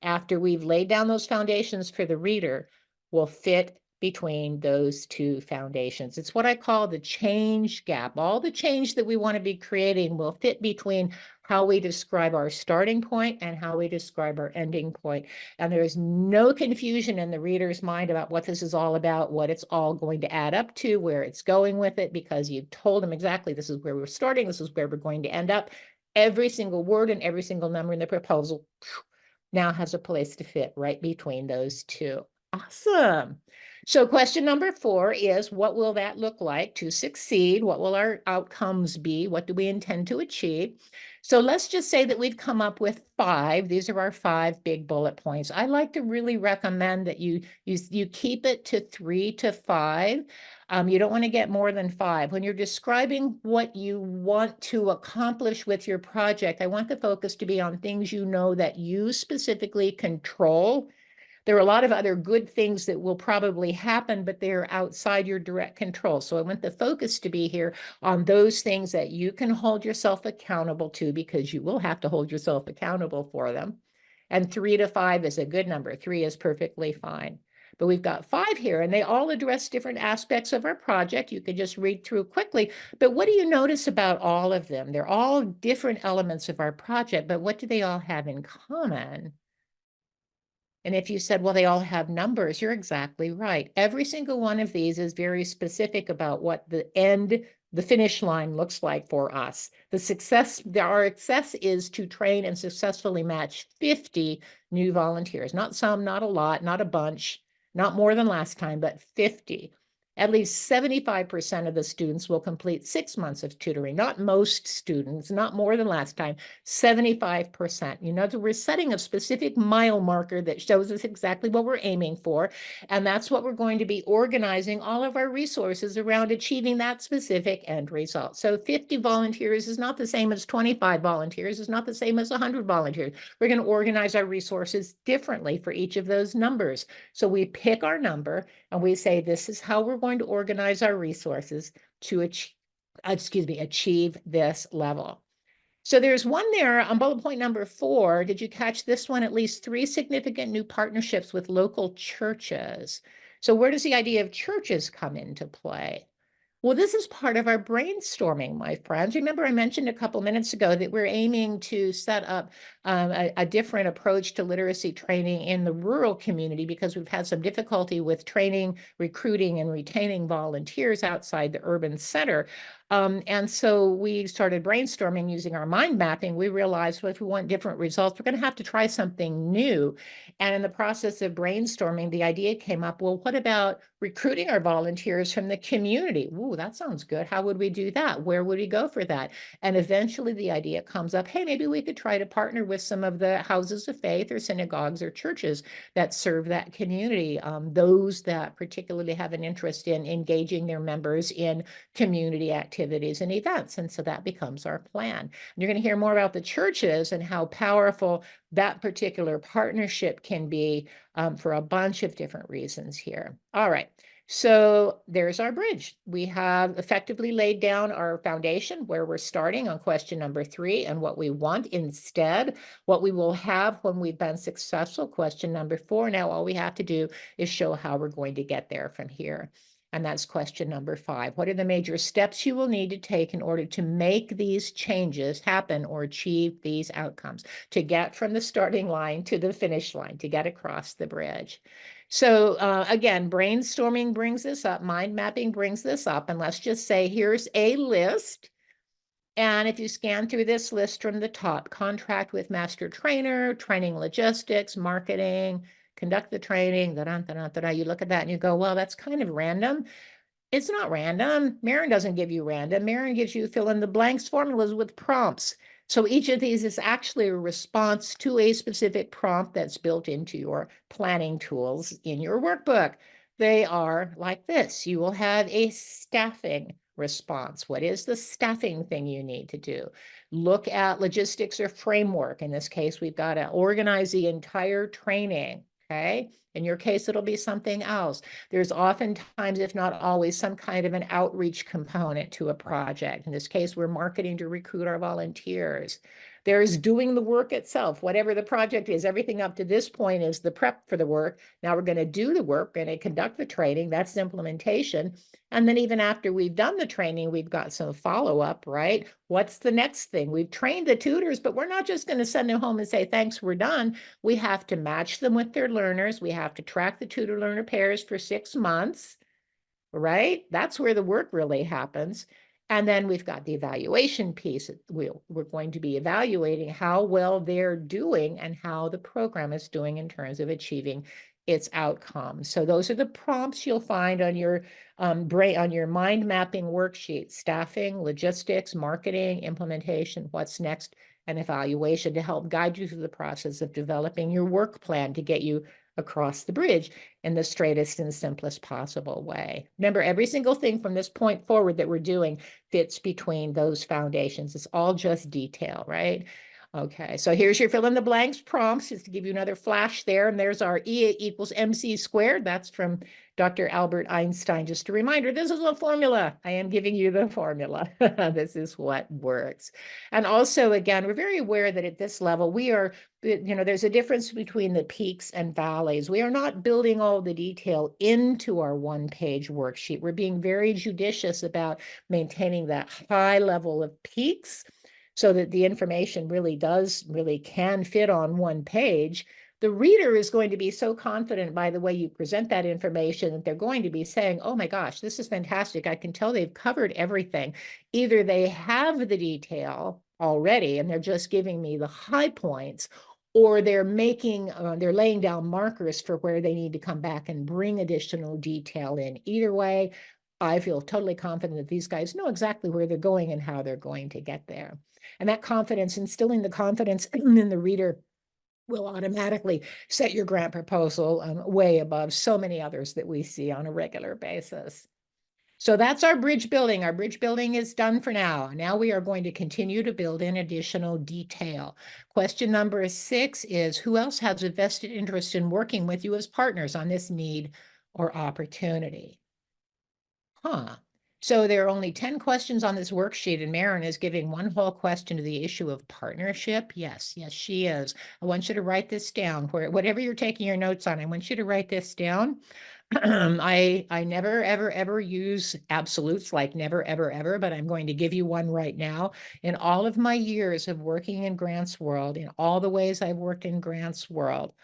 after we've laid down those foundations for the reader, will fit between those 2 foundations. It's what I call the change gap. All the change that we want to be creating will fit between how we describe our starting point and how we describe our ending point. And there's no confusion in the reader's mind about what this is all about, what it's all going to add up to, where it's going with it, because you've told them exactly this is where we're starting, this is where we're going to end up. Every single word and every single number in the proposal now has a place to fit right between those 2. Awesome. So question number 4 is, what will that look like to succeed? What will our outcomes be? What do we intend to achieve? So let's just say that we've come up with 5. These are our 5 big bullet points. I like to really recommend that you keep it to 3 to 5. You don't want to get more than 5. When you're describing what you want to accomplish with your project, I want the focus to be on things you know that you specifically control. There are a lot of other good things that will probably happen, but they're outside your direct control. So I want the focus to be here on those things that you can hold yourself accountable to, because you will have to hold yourself accountable for them. And 3 to 5 is a good number. 3 is perfectly fine. But we've got 5 here, and they all address different aspects of our project. You can just read through quickly. But what do you notice about all of them? They're all different elements of our project, but what do they all have in common? And if you said, well, they all have numbers, you're exactly right. Every single one of these is very specific about what the finish line looks like for us. Our success is to train and successfully match 50 new volunteers, not some, not a lot, not a bunch, not more than last time, but 50. At least 75% of the students will complete 6 months of tutoring, not most students, not more than last time, 75%. You know, we're setting a specific mile marker that shows us exactly what we're aiming for. And that's what we're going to be organizing all of our resources around, achieving that specific end result. So 50 volunteers is not the same as 25 volunteers, is not the same as 100 volunteers. We're going to organize our resources differently for each of those numbers. So we pick our number and we say, this is how we're going to organize our resources to achieve this level. So there's one there on bullet point number 4. Did you catch this one? At least 3 significant new partnerships with local churches. So where does the idea of churches come into play? Well, this is part of our brainstorming, my friends. Remember, I mentioned a couple minutes ago that we're aiming to set up a different approach to literacy training in the rural community, because we've had some difficulty with training, recruiting, and retaining volunteers outside the urban center. And so we started brainstorming using our mind mapping. We realized, well, if we want different results, we're going to have to try something new. And in the process of brainstorming, the idea came up, well, what about recruiting our volunteers from the community? Ooh, oh, that sounds good. How would we do that? Where would we go for that? And eventually the idea comes up, hey, maybe we could try to partner with some of the houses of faith or synagogues or churches that serve that community, those that particularly have an interest in engaging their members in community activities and events. And so that becomes our plan. And you're going to hear more about the churches and how powerful that particular partnership can be for a bunch of different reasons here. All right. So there's our bridge. We have effectively laid down our foundation where we're starting on question number 3 and what we want instead, what we will have when we've been successful. Question number 4. Now all we have to do is show how we're going to get there from here. And that's question number 5. What are the major steps you will need to take in order to make these changes happen or achieve these outcomes, to get from the starting line to the finish line, to get across the bridge? So again, brainstorming brings this up, mind mapping brings this up, and let's just say here's a list. And if you scan through this list from the top, contract with master trainer, training logistics, marketing, conduct the training, you look at that and you go, well, that's kind of random. It's not random. Maryn doesn't give you random. Maryn gives you fill in the blanks formulas with prompts. So each of these is actually a response to a specific prompt that's built into your planning tools in your workbook. They are like this. You will have a staffing response. What is the staffing thing you need to do? Look at logistics or framework. In this case, we've got to organize the entire training. Okay. In your case, it'll be something else. There's oftentimes, if not always, some kind of an outreach component to a project. In this case, we're marketing to recruit our volunteers. There's doing the work itself, whatever the project is. Everything up to this point is the prep for the work. Now we're going to do the work, we're going to conduct the training. That's the implementation. And then even after we've done the training, we've got some follow-up, right? What's the next thing? We've trained the tutors, but we're not just going to send them home and say, thanks, we're done. We have to match them with their learners. We have to track the tutor learner pairs for 6 months, right? That's where the work really happens. And then we've got the evaluation piece. We're going to be evaluating how well they're doing and how the program is doing in terms of achieving its outcomes. So those are the prompts you'll find on your mind mapping worksheet: staffing, logistics, marketing, implementation, what's next, and evaluation, to help guide you through the process of developing your work plan to get you across the bridge in the straightest and simplest possible way. Remember, every single thing from this point forward that we're doing fits between those foundations. It's all just detail, right? Okay, so here's your fill in the blanks prompts, just to give you another flash there. And there's our E equals MC squared. That's from Dr. Albert Einstein. Just a reminder, this is a formula. I am giving you the formula. This is what works. And also, again, we're very aware that at this level, there's a difference between the peaks and valleys. We are not building all the detail into our one-page worksheet. We're being very judicious about maintaining that high level of peaks so that the information really can fit on one page. The reader is going to be so confident by the way you present that information that they're going to be saying, oh my gosh, this is fantastic. I can tell they've covered everything. Either they have the detail already and they're just giving me the high points, or they're laying down markers for where they need to come back and bring additional detail in. Either way, I feel totally confident that these guys know exactly where they're going and how they're going to get there. And that confidence, instilling the confidence in the reader, will automatically set your grant proposal way above so many others that we see on a regular basis. So that's our bridge building. Our bridge building is done for now. Now we are going to continue to build in additional detail. Question number 6 is, who else has a vested interest in working with you as partners on this need or opportunity? So there are only 10 questions on this worksheet, and Maryn is giving one whole question to the issue of partnership. Yes, she is. I want you to write this down. Whatever you're taking your notes on, I want you to write this down. I never, ever use absolutes like never, ever, but I'm going to give you one right now. In all of my years of working in grants world, in all the ways I've worked in grants world,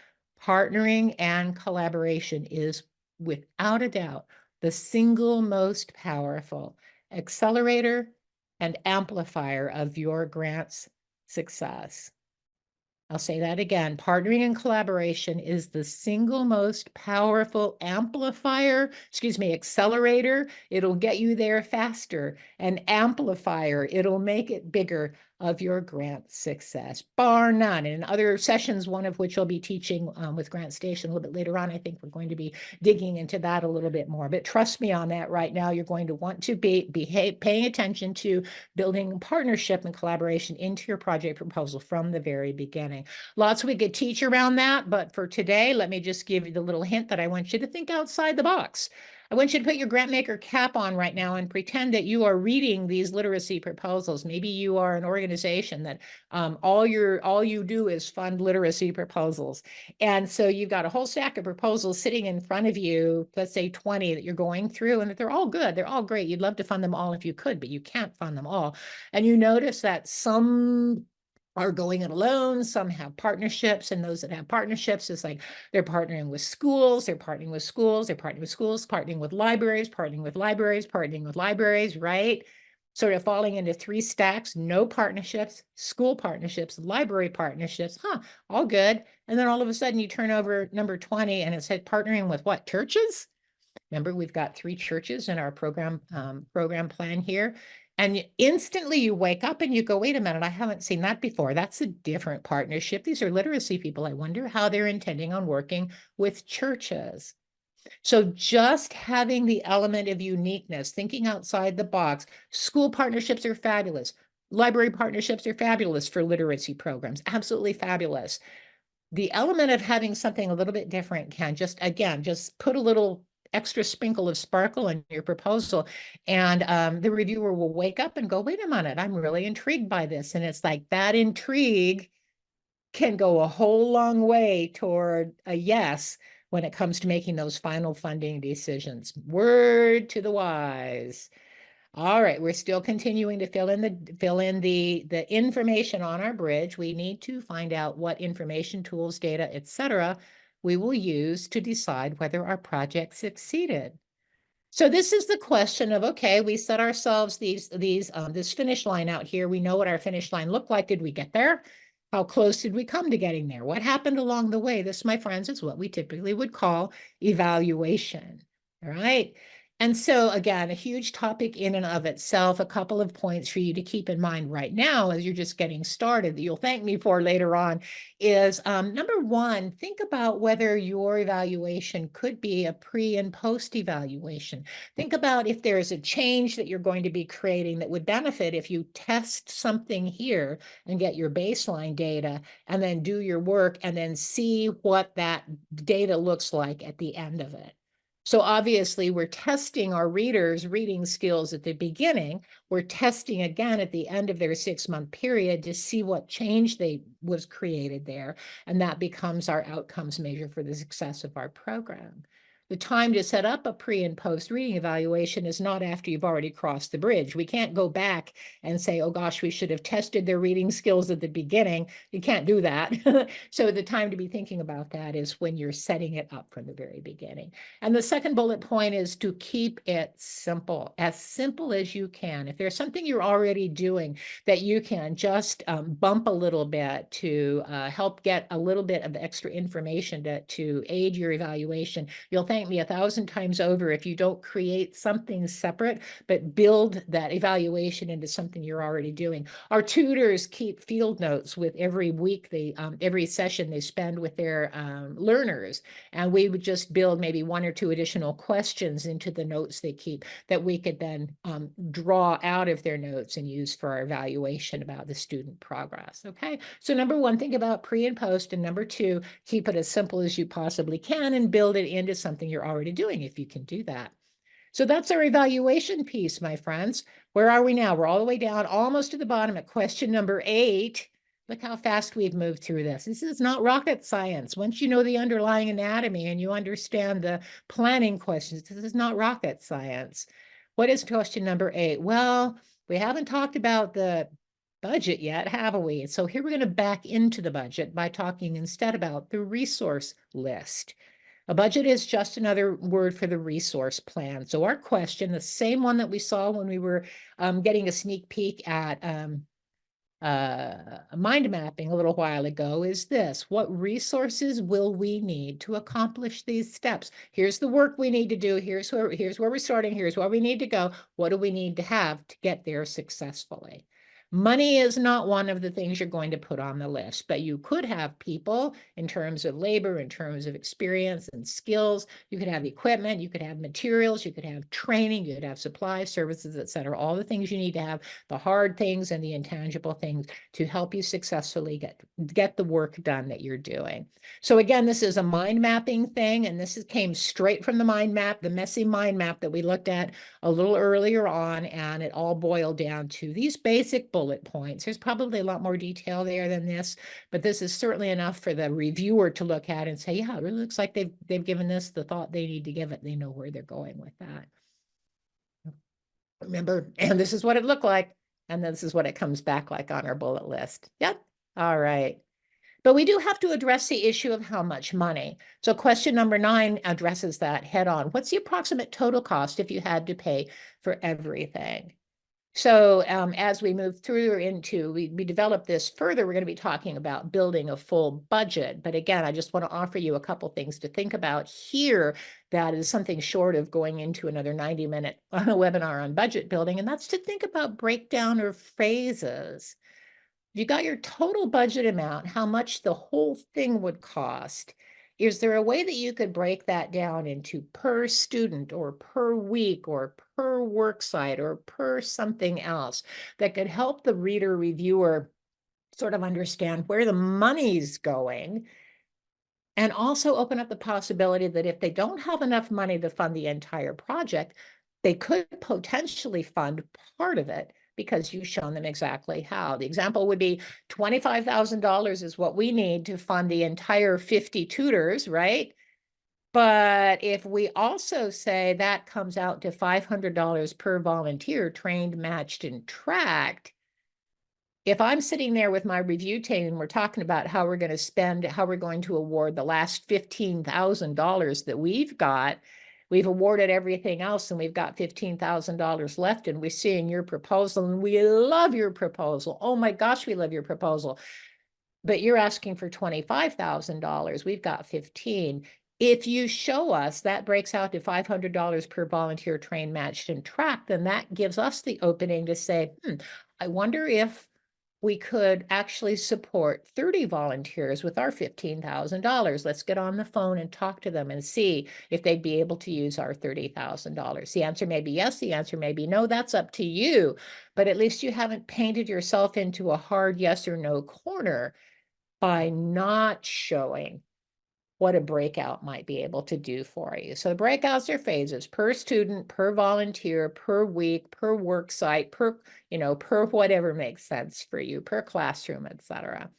partnering and collaboration is without a doubt the single most powerful accelerator and amplifier of your grant's success. I'll say that again. Partnering and collaboration is the single most powerful amplifier, accelerator. It'll get you there faster. An amplifier, it'll make it bigger of your grant success, bar none. And in other sessions, one of which I'll be teaching with Grant Station a little bit later on, I think we're going to be digging into that a little bit more. But trust me on that right now, you're going to want to be paying attention to building partnership and collaboration into your project proposal from the very beginning. Lots we could teach around that, but for today, let me just give you the little hint that I want you to think outside the box. I want you to put your grantmaker cap on right now and pretend that you are reading these literacy proposals. Maybe you are an organization that all you do is fund literacy proposals. And so you've got a whole stack of proposals sitting in front of you, let's say 20 that you're going through, and they're all good. They're all great. You'd love to fund them all if you could, but you can't fund them all. And you notice that some are going it alone, some have partnerships, and those that have partnerships is like they're partnering with schools, they're partnering with schools, they're partnering with schools, partnering with libraries, partnering with libraries, partnering with libraries, right? Sort of falling into three stacks: no partnerships, school partnerships, library partnerships, all good. And then all of a sudden you turn over number 20 and it said partnering with what, churches? Remember, we've got 3 churches in our program plan here. And instantly you wake up and you go, wait a minute, I haven't seen that before. That's a different partnership. These are literacy people. I wonder how they're intending on working with churches. So just having the element of uniqueness, thinking outside the box. School partnerships are fabulous. Library partnerships are fabulous for literacy programs. Absolutely fabulous. The element of having something a little bit different can just put a little extra sprinkle of sparkle in your proposal. And the reviewer will wake up and go, wait a minute, I'm really intrigued by this. And it's like that intrigue can go a whole long way toward a yes when it comes to making those final funding decisions. Word to the wise. All right, we're still continuing to fill in the information on our bridge. We need to find out what information, tools, data, etc. we will use to decide whether our project succeeded. So this is the question of, okay, we set ourselves this finish line out here. We know what our finish line looked like. Did we get there? How close did we come to getting there? What happened along the way? This, my friends, is what we typically would call evaluation. All right. And so again, a huge topic in and of itself, a couple of points for you to keep in mind right now as you're just getting started that you'll thank me for later on is number one, think about whether your evaluation could be a pre and post evaluation. Think about if there's a change that you're going to be creating that would benefit if you test something here and get your baseline data and then do your work and then see what that data looks like at the end of it. So obviously we're testing our readers' reading skills at the beginning. We're testing again at the end of their 6-month period to see what change was created there. And that becomes our outcomes measure for the success of our program. The time to set up a pre and post reading evaluation is not after you've already crossed the bridge. We can't go back and say, oh gosh, we should have tested their reading skills at the beginning. You can't do that. So the time to be thinking about that is when you're setting it up from the very beginning. And the second bullet point is to keep it simple as you can. If there's something you're already doing that you can just bump a little bit to help get a little bit of extra information to aid your evaluation, you'll thank me 1,000 times over if you don't create something separate, but build that evaluation into something you're already doing. Our tutors keep field notes with every week, every session they spend with their learners, and we would just build maybe 1 or 2 additional questions into the notes they keep that we could then draw out of their notes and use for our evaluation about the student progress. Okay, so number 1, think about pre and post, and number 2, keep it as simple as you possibly can and build it into something you're already doing if you can do that. So that's our evaluation piece, my friends. Where are we now? We're all the way down, almost to the bottom at question number 8. Look how fast we've moved through this. This is not rocket science. Once you know the underlying anatomy and you understand the planning questions, this is not rocket science. What is question number 8? Well, we haven't talked about the budget yet, have we? So here we're going to back into the budget by talking instead about the resource list. A budget is just another word for the resource plan. So our question, the same one that we saw when we were getting a sneak peek at mind mapping a little while ago is this: what resources will we need to accomplish these steps? Here's the work we need to do. Here's where we're starting. Here's where we need to go. What do we need to have to get there successfully? Money is not one of the things you're going to put on the list, but you could have people in terms of labor, in terms of experience and skills. You could have equipment, you could have materials, you could have training, you could have supplies, services, et cetera, all the things you need to have, the hard things and the intangible things to help you successfully get the work done that you're doing. So again, this is a mind mapping thing, and came straight from the mind map, the messy mind map that we looked at a little earlier on, and it all boiled down to these basic bullet points. There's probably a lot more detail there than this, but this is certainly enough for the reviewer to look at and say, yeah, it really looks like they've given this the thought they need to give it. They know where they're going with that. Remember, and this is what it looked like, and this is what it comes back like on our bullet list. Yep. All right. But we do have to address the issue of how much money. So question number 9 addresses that head on. What's the approximate total cost if you had to pay for everything? So as we move through into, we develop this further, we're going to be talking about building a full budget. But again, I just want to offer you a couple things to think about here that is something short of going into another 90-minute webinar on budget building. And that's to think about breakdown or phases. You got your total budget amount, how much the whole thing would cost. Is there a way that you could break that down into per student or per week or per work site or per something else that could help the reader reviewer sort of understand where the money's going, and also open up the possibility that if they don't have enough money to fund the entire project, they could potentially fund part of it because you've shown them exactly how. The example would be $25,000 is what we need to fund the entire 50 tutors, right? But if we also say that comes out to $500 per volunteer trained, matched, and tracked, if I'm sitting there with my review team and we're talking about how we're going to spend, how we're going to award the last $15,000 that we've awarded everything else and we've got $15,000 left, and we're seeing your proposal and we love your proposal. Oh my gosh, we love your proposal. But you're asking for $25,000. We've got 15. If you show us that breaks out to $500 per volunteer trained, matched, and tracked, then that gives us the opening to say, I wonder if we could actually support 30 volunteers with our $15,000. Let's get on the phone and talk to them and see if they'd be able to use our $30,000. The answer may be yes, the answer may be no, that's up to you. But at least you haven't painted yourself into a hard yes or no corner by not showing what a breakout might be able to do for you. So the breakouts are phases: per student, per volunteer, per week, per work site, per whatever makes sense for you, per classroom, etc.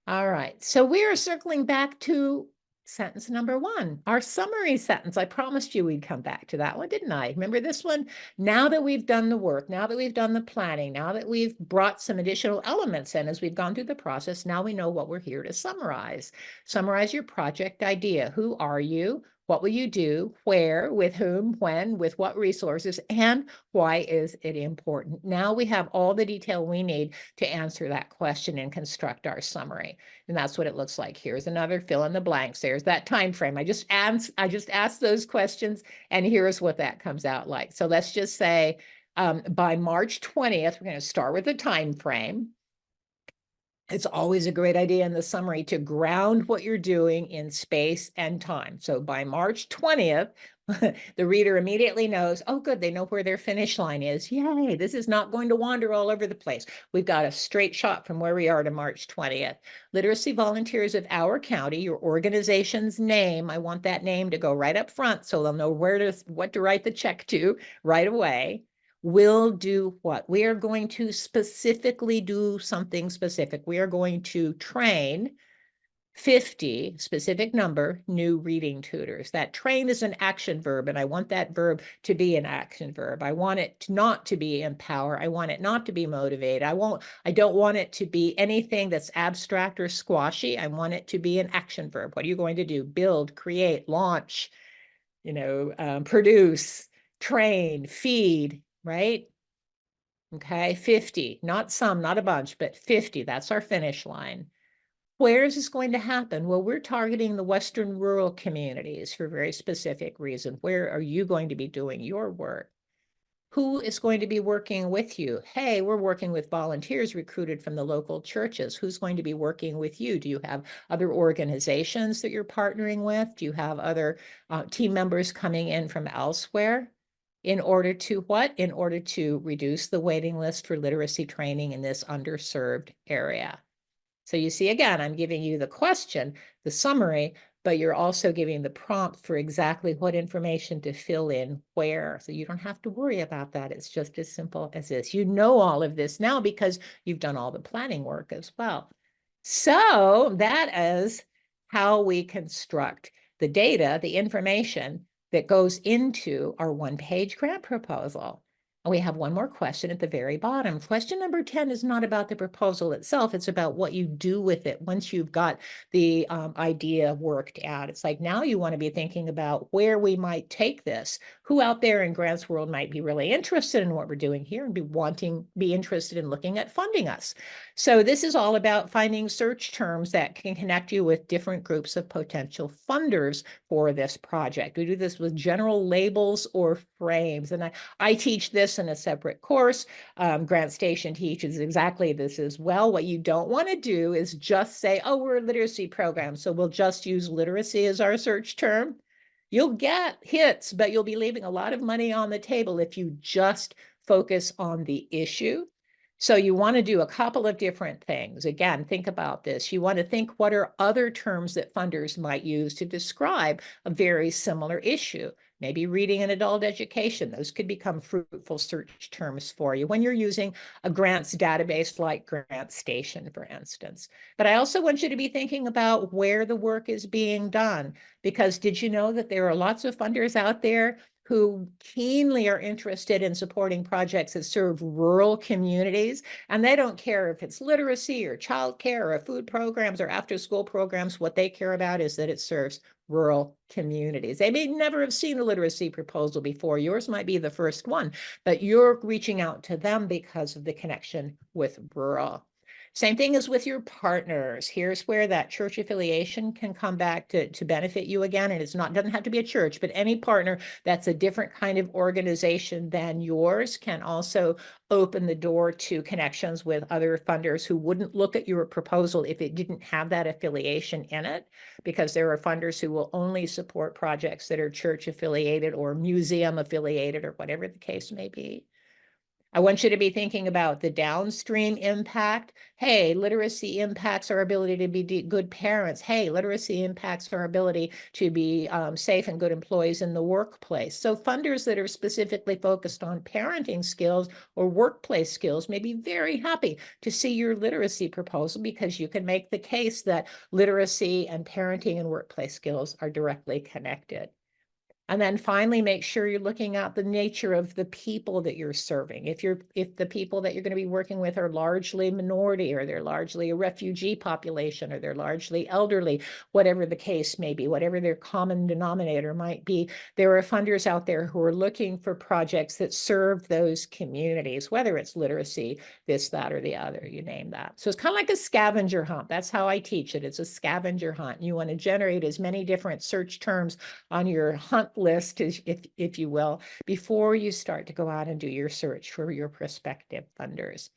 All right, so we are circling back to sentence number 1, our summary sentence. I promised you we'd come back to that one, didn't I? Remember this one? Now that we've done the work, now that we've done the planning, now that we've brought some additional elements in as we've gone through the process, now we know what we're here to summarize. Summarize your project idea. Who are you? What will you do? Where? With whom? When? With what resources? And why is it important? Now we have all the detail we need to answer that question and construct our summary. And that's what it looks like. Here's another fill in the blanks. There's that time frame. I just asked those questions, and here's what that comes out like. So let's just say by March 20th, we're going to start with the time frame. It's always a great idea in the summary to ground what you're doing in space and time. So by March 20th, the reader immediately knows, oh, good, they know where their finish line is. Yay, this is not going to wander all over the place. We've got a straight shot from where we are to March 20th. Literacy volunteers of our county, your organization's name, I want that name to go right up front so they'll know what to write the check to right away. Will do what? We are going to specifically do something specific. We are going to train 50, specific number, new reading tutors. That train is an action verb, and I want that verb to be an action verb. I want it not to be empower. I want it not to be motivate. I don't want it to be anything that's abstract or squashy. I want it to be an action verb. What are you going to do? Build, create, launch, produce, train, feed, right? Okay, 50, not some, not a bunch, but 50, that's our finish line. Where is this going to happen? Well, we're targeting the Western rural communities for a very specific reason. Where are you going to be doing your work? Who is going to be working with you? Hey, we're working with volunteers recruited from the local churches. Who's going to be working with you? Do you have other organizations that you're partnering with? Do you have other team members coming in from elsewhere? In order to what? In order to reduce the waiting list for literacy training in this underserved area. So you see, again, I'm giving you the question, the summary, but you're also giving the prompt for exactly what information to fill in where. So you don't have to worry about that. It's just as simple as this. You know all of this now because you've done all the planning work as well. So that is how we construct the data, the information that goes into our one-page grant proposal. And we have one more question at the very bottom. Question number 10 is not about the proposal itself. It's about what you do with it once you've got the idea worked out. It's like now you want to be thinking about where we might take this. Who out there in grants world might be really interested in what we're doing here and be interested in looking at funding us. So this is all about finding search terms that can connect you with different groups of potential funders for this project. We do this with general labels or frames. And I teach this in a separate course. GrantStation teaches exactly this as well. What you don't want to do is just say, oh, we're a literacy program, so we'll just use literacy as our search term. You'll get hits, but you'll be leaving a lot of money on the table if you just focus on the issue. So you want to do a couple of different things. Again, think about this. You want to think what are other terms that funders might use to describe a very similar issue. Maybe reading and adult education. Those could become fruitful search terms for you when you're using a grants database like GrantStation, for instance. But I also want you to be thinking about where the work is being done, because did you know that there are lots of funders out there who keenly are interested in supporting projects that serve rural communities. And they don't care if it's literacy or childcare or food programs or after school programs. What they care about is that it serves rural communities. They may never have seen a literacy proposal before. Yours might be the first one, but you're reaching out to them because of the connection with rural. Same thing as with your partners. Here's where that church affiliation can come back to benefit you again. And doesn't have to be a church, but any partner that's a different kind of organization than yours can also open the door to connections with other funders who wouldn't look at your proposal if it didn't have that affiliation in it, because there are funders who will only support projects that are church affiliated or museum affiliated or whatever the case may be. I want you to be thinking about the downstream impact. Hey, literacy impacts our ability to be good parents. Hey, literacy impacts our ability to be safe and good employees in the workplace. So funders that are specifically focused on parenting skills or workplace skills may be very happy to see your literacy proposal, because you can make the case that literacy and parenting and workplace skills are directly connected. And then finally, make sure you're looking at the nature of the people that you're serving. If the people that you're going to be working with are largely minority, or they're largely a refugee population, or they're largely elderly, whatever the case may be, whatever their common denominator might be, there are funders out there who are looking for projects that serve those communities, whether it's literacy, this, that, or the other, you name that. So it's kind of like a scavenger hunt. That's how I teach it. It's a scavenger hunt. You want to generate as many different search terms on your hunt list, if you will, before you start to go out and do your search for your prospective funders.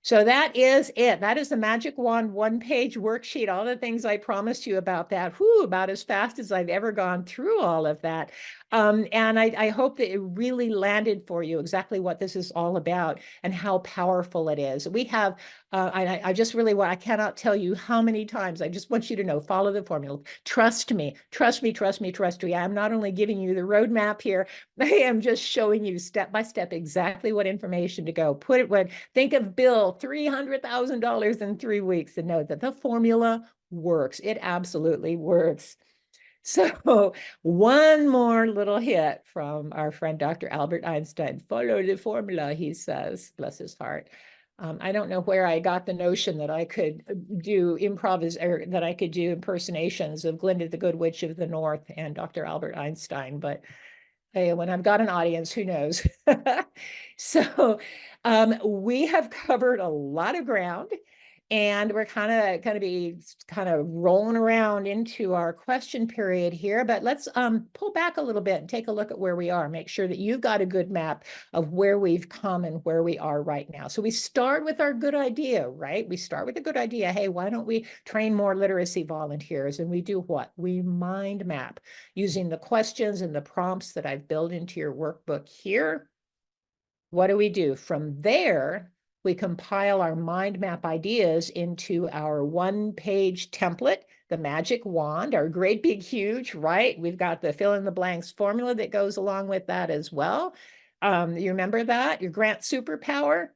So that is it. That is the magic wand one-page worksheet. All the things I promised you about that, about as fast as I've ever gone through all of that. And I hope that it really landed for you exactly what this is all about and how powerful it is. We have, I just really want, I cannot tell you how many times, I just want you to know, follow the formula. Trust me, trust me, trust me, trust me. I'm not only giving you the roadmap here, I am just showing you step by step exactly what information to go. Think of Bill, $300,000 in 3 weeks, and know that the formula works. It absolutely works. So one more little hit from our friend, Dr. Albert Einstein. Follow the formula, he says, bless his heart. I don't know where I got the notion that I could do that I could do impersonations of Glinda the Good Witch of the North and Dr. Albert Einstein, but When I've got an audience, who knows? So we have covered a lot of ground, and we're kind of rolling around into our question period here. But let's pull back a little bit and take a look at where we are. Make sure that you've got a good map of where we've come and where we are right now. So we start with our good idea, right? We start with a good idea. Hey, why don't we train more literacy volunteers? And we do what? We mind map using the questions and the prompts that I've built into your workbook here. What do we do? From there, we compile our mind map ideas into our one-page template, the magic wand, our great big huge, right? We've got the fill in the blanks formula that goes along with that as well. You remember that? Your grant superpower?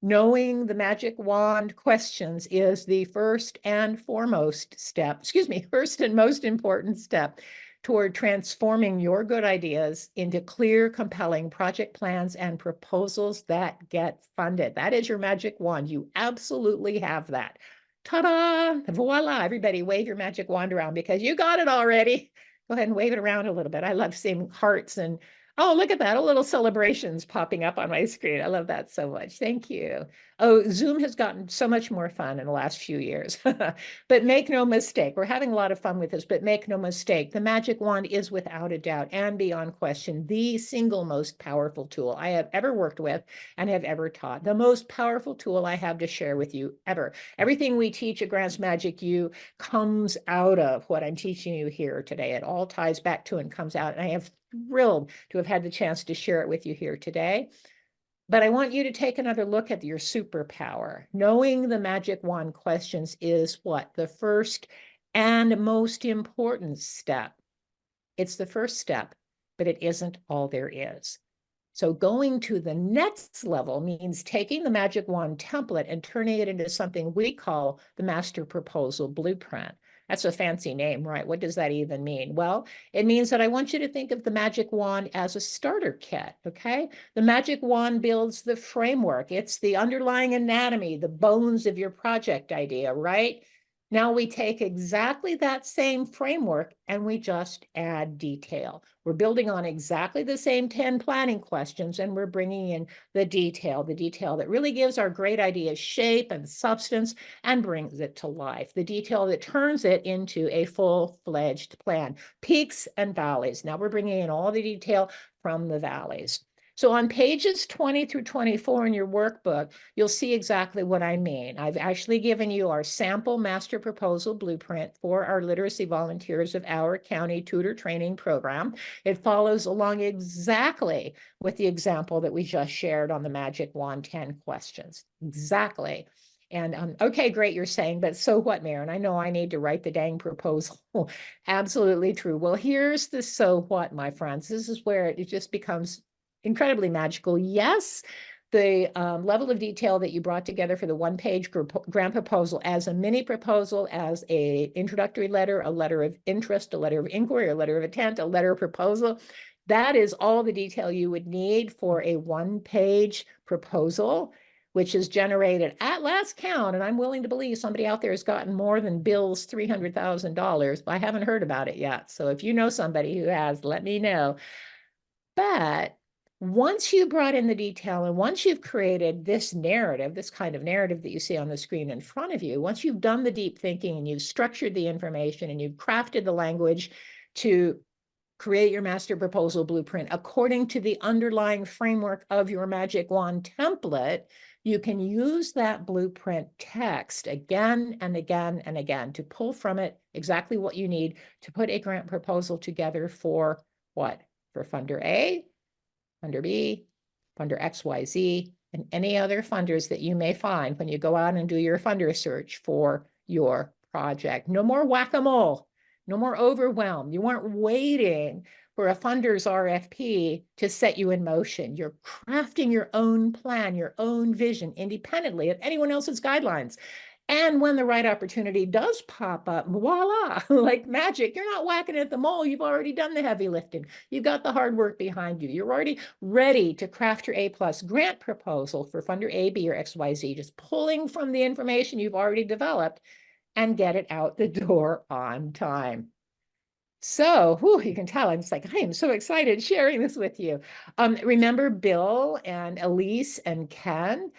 Knowing the magic wand questions is the first and foremost step, first and most important step toward transforming your good ideas into clear, compelling project plans and proposals that get funded. That is your magic wand. You absolutely have that. Ta-da! Voila! Everybody wave your magic wand around because you got it already. Go ahead and wave it around a little bit. I love seeing hearts and, oh, look at that, a little celebrations popping up on my screen. I love that so much. Thank you. Oh, Zoom has gotten so much more fun in the last few years. But make no mistake, we're having a lot of fun with this, but make no mistake, the magic wand is without a doubt and beyond question the single most powerful tool I have ever worked with and have ever taught. The most powerful tool I have to share with you ever. Everything we teach at Grants Magic U comes out of what I'm teaching you here today. It all ties back to and comes out. And I am thrilled to have had the chance to share it with you here today. But I want you to take another look at your superpower. Knowing the magic wand questions is what? The first and most important step. It's the first step, but it isn't all there is. So going to the next level means taking the magic wand template and turning it into something we call the master proposal blueprint. That's a fancy name, right? What does that even mean? Well, it means that I want you to think of the magic wand as a starter kit, okay? The magic wand builds the framework. It's the underlying anatomy, the bones of your project idea, right? Now we take exactly that same framework and we just add detail. We're building on exactly the same 10 planning questions and we're bringing in the detail that really gives our great idea shape and substance and brings it to life. The detail that turns it into a full-fledged plan, peaks and valleys. Now we're bringing in all the detail from the valleys. So on pages 20 through 24 in your workbook, you'll see exactly what I mean. I've actually given you our sample master proposal blueprint for our literacy volunteers of our county tutor training program. It follows along exactly with the example that we just shared on the magic wand 10 questions. Exactly. And okay, great, you're saying, but so what, Maryn? I know I need to write the dang proposal. Absolutely true. Well, here's the so what, my friends. This is where it just becomes incredibly magical. Yes, the level of detail that you brought together for the one-page grant proposal as a mini proposal, as a introductory letter, a letter of interest, a letter of inquiry, a letter of intent, a letter of proposal, that is all the detail you would need for a one-page proposal, which is generated at last count. And I'm willing to believe somebody out there has gotten more than Bill's $300,000, but I haven't heard about it yet. So if you know somebody who has, let me know. But once you brought in the detail and once you've created this narrative, this kind of narrative that you see on the screen in front of you, once you've done the deep thinking and you've structured the information and you've crafted the language to create your master proposal blueprint according to the underlying framework of your magic wand template, you can use that blueprint text again and again and again to pull from it exactly what you need to put a grant proposal together for what? For funder A, funder B, funder XYZ, and any other funders that you may find when you go out and do your funder search for your project. No more whack-a-mole, no more overwhelm. You aren't waiting for a funder's RFP to set you in motion. You're crafting your own plan, your own vision independently of anyone else's guidelines. And when the right opportunity does pop up, voila, like magic, you're not whacking at the mole. You've already done the heavy lifting. You've got the hard work behind you. You're already ready to craft your A+ grant proposal for funder A, B, or XYZ, just pulling from the information you've already developed and get it out the door on time. So, whew, you can tell I'm just like, I am so excited sharing this with you. Remember Bill and Elise and Ken?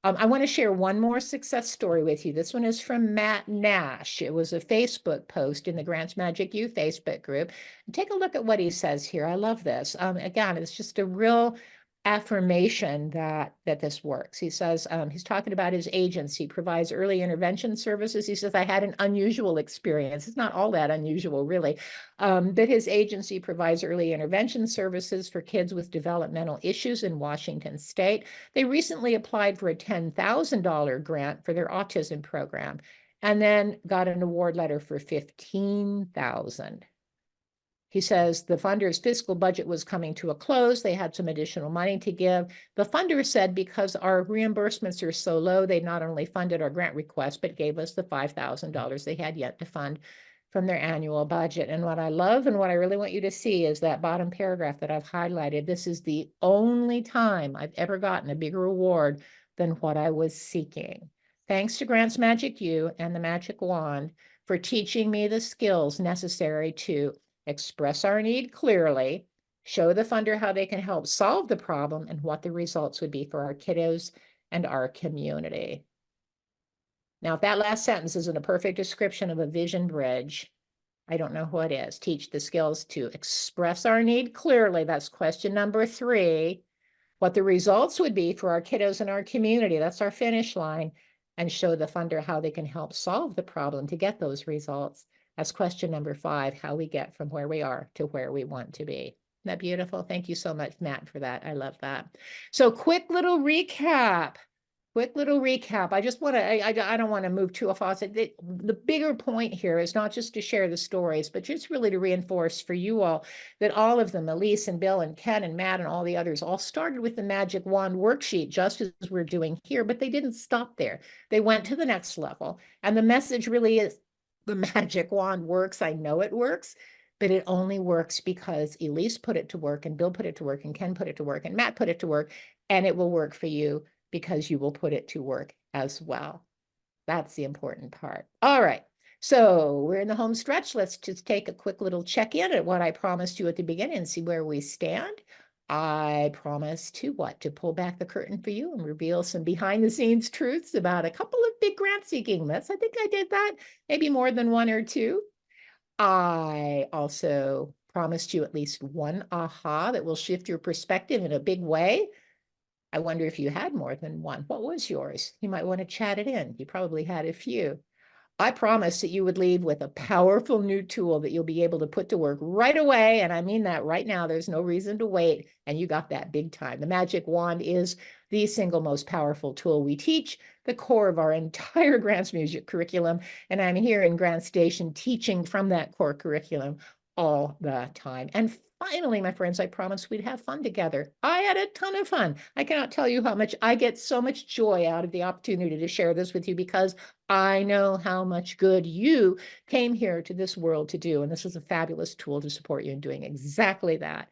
I want to share one more success story with you. This one is from Matt Nash. It was a Facebook post in the Grants Magic U Facebook group. Take a look at what he says here. I love this. Again, it's just a real affirmation that this works. He says, he's talking about his agency provides early intervention services. He says, I had an unusual experience. It's not all that unusual, really. That his agency provides early intervention services for kids with developmental issues in Washington State. They recently applied for a $10,000 grant for their autism program and then got an award letter for $15,000. He says the funder's fiscal budget was coming to a close. They had some additional money to give. The funder said because our reimbursements are so low, they not only funded our grant request, but gave us the $5,000 they had yet to fund from their annual budget. And what I love and what I really want you to see is that bottom paragraph that I've highlighted. This is the only time I've ever gotten a bigger reward than what I was seeking. Thanks to Grants Magic U and the Magic Wand for teaching me the skills necessary to express our need clearly, show the funder how they can help solve the problem and what the results would be for our kiddos and our community. Now, if that last sentence isn't a perfect description of a vision bridge, I don't know what is. Teach the skills to express our need clearly. That's question number 3. What the results would be for our kiddos and our community. That's our finish line. And show the funder how they can help solve the problem to get those results. That's question number 5, how we get from where we are to where we want to be. Isn't that beautiful? Thank you so much, Matt, for that. I love that. So quick little recap. I just want to, I don't want to move too fast. The bigger point here is not just to share the stories, but just really to reinforce for you all that all of them, Elise and Bill and Ken and Matt and all the others, all started with the Magic Wand worksheet, just as we're doing here, but they didn't stop there. They went to the next level. And the message really is the Magic Wand works. I know it works, but it only works because Elise put it to work and Bill put it to work and Ken put it to work and Matt put it to work, and it will work for you because you will put it to work as well. That's the important part. All right. So we're in the home stretch. Let's just take a quick little check-in at what I promised you at the beginning and see where we stand. I promised to what? To pull back the curtain for you and reveal some behind-the-scenes truths about a couple of big grant-seeking myths. I think I did that, maybe more than 1 or 2. I also promised you at least one aha that will shift your perspective in a big way. I wonder if you had more than one. What was yours? You might want to chat it in. You probably had a few. I promised that you would leave with a powerful new tool that you'll be able to put to work right away. And I mean that right now. There's no reason to wait. And you got that big time. The Magic Wand is the single most powerful tool we teach, the core of our entire Grants Music curriculum. And I'm here in Grant Station teaching from that core curriculum all the time. And finally, my friends, I promised we'd have fun together. I had a ton of fun. I cannot tell you how much I get so much joy out of the opportunity to share this with you because I know how much good you came here to this world to do. And this is a fabulous tool to support you in doing exactly that.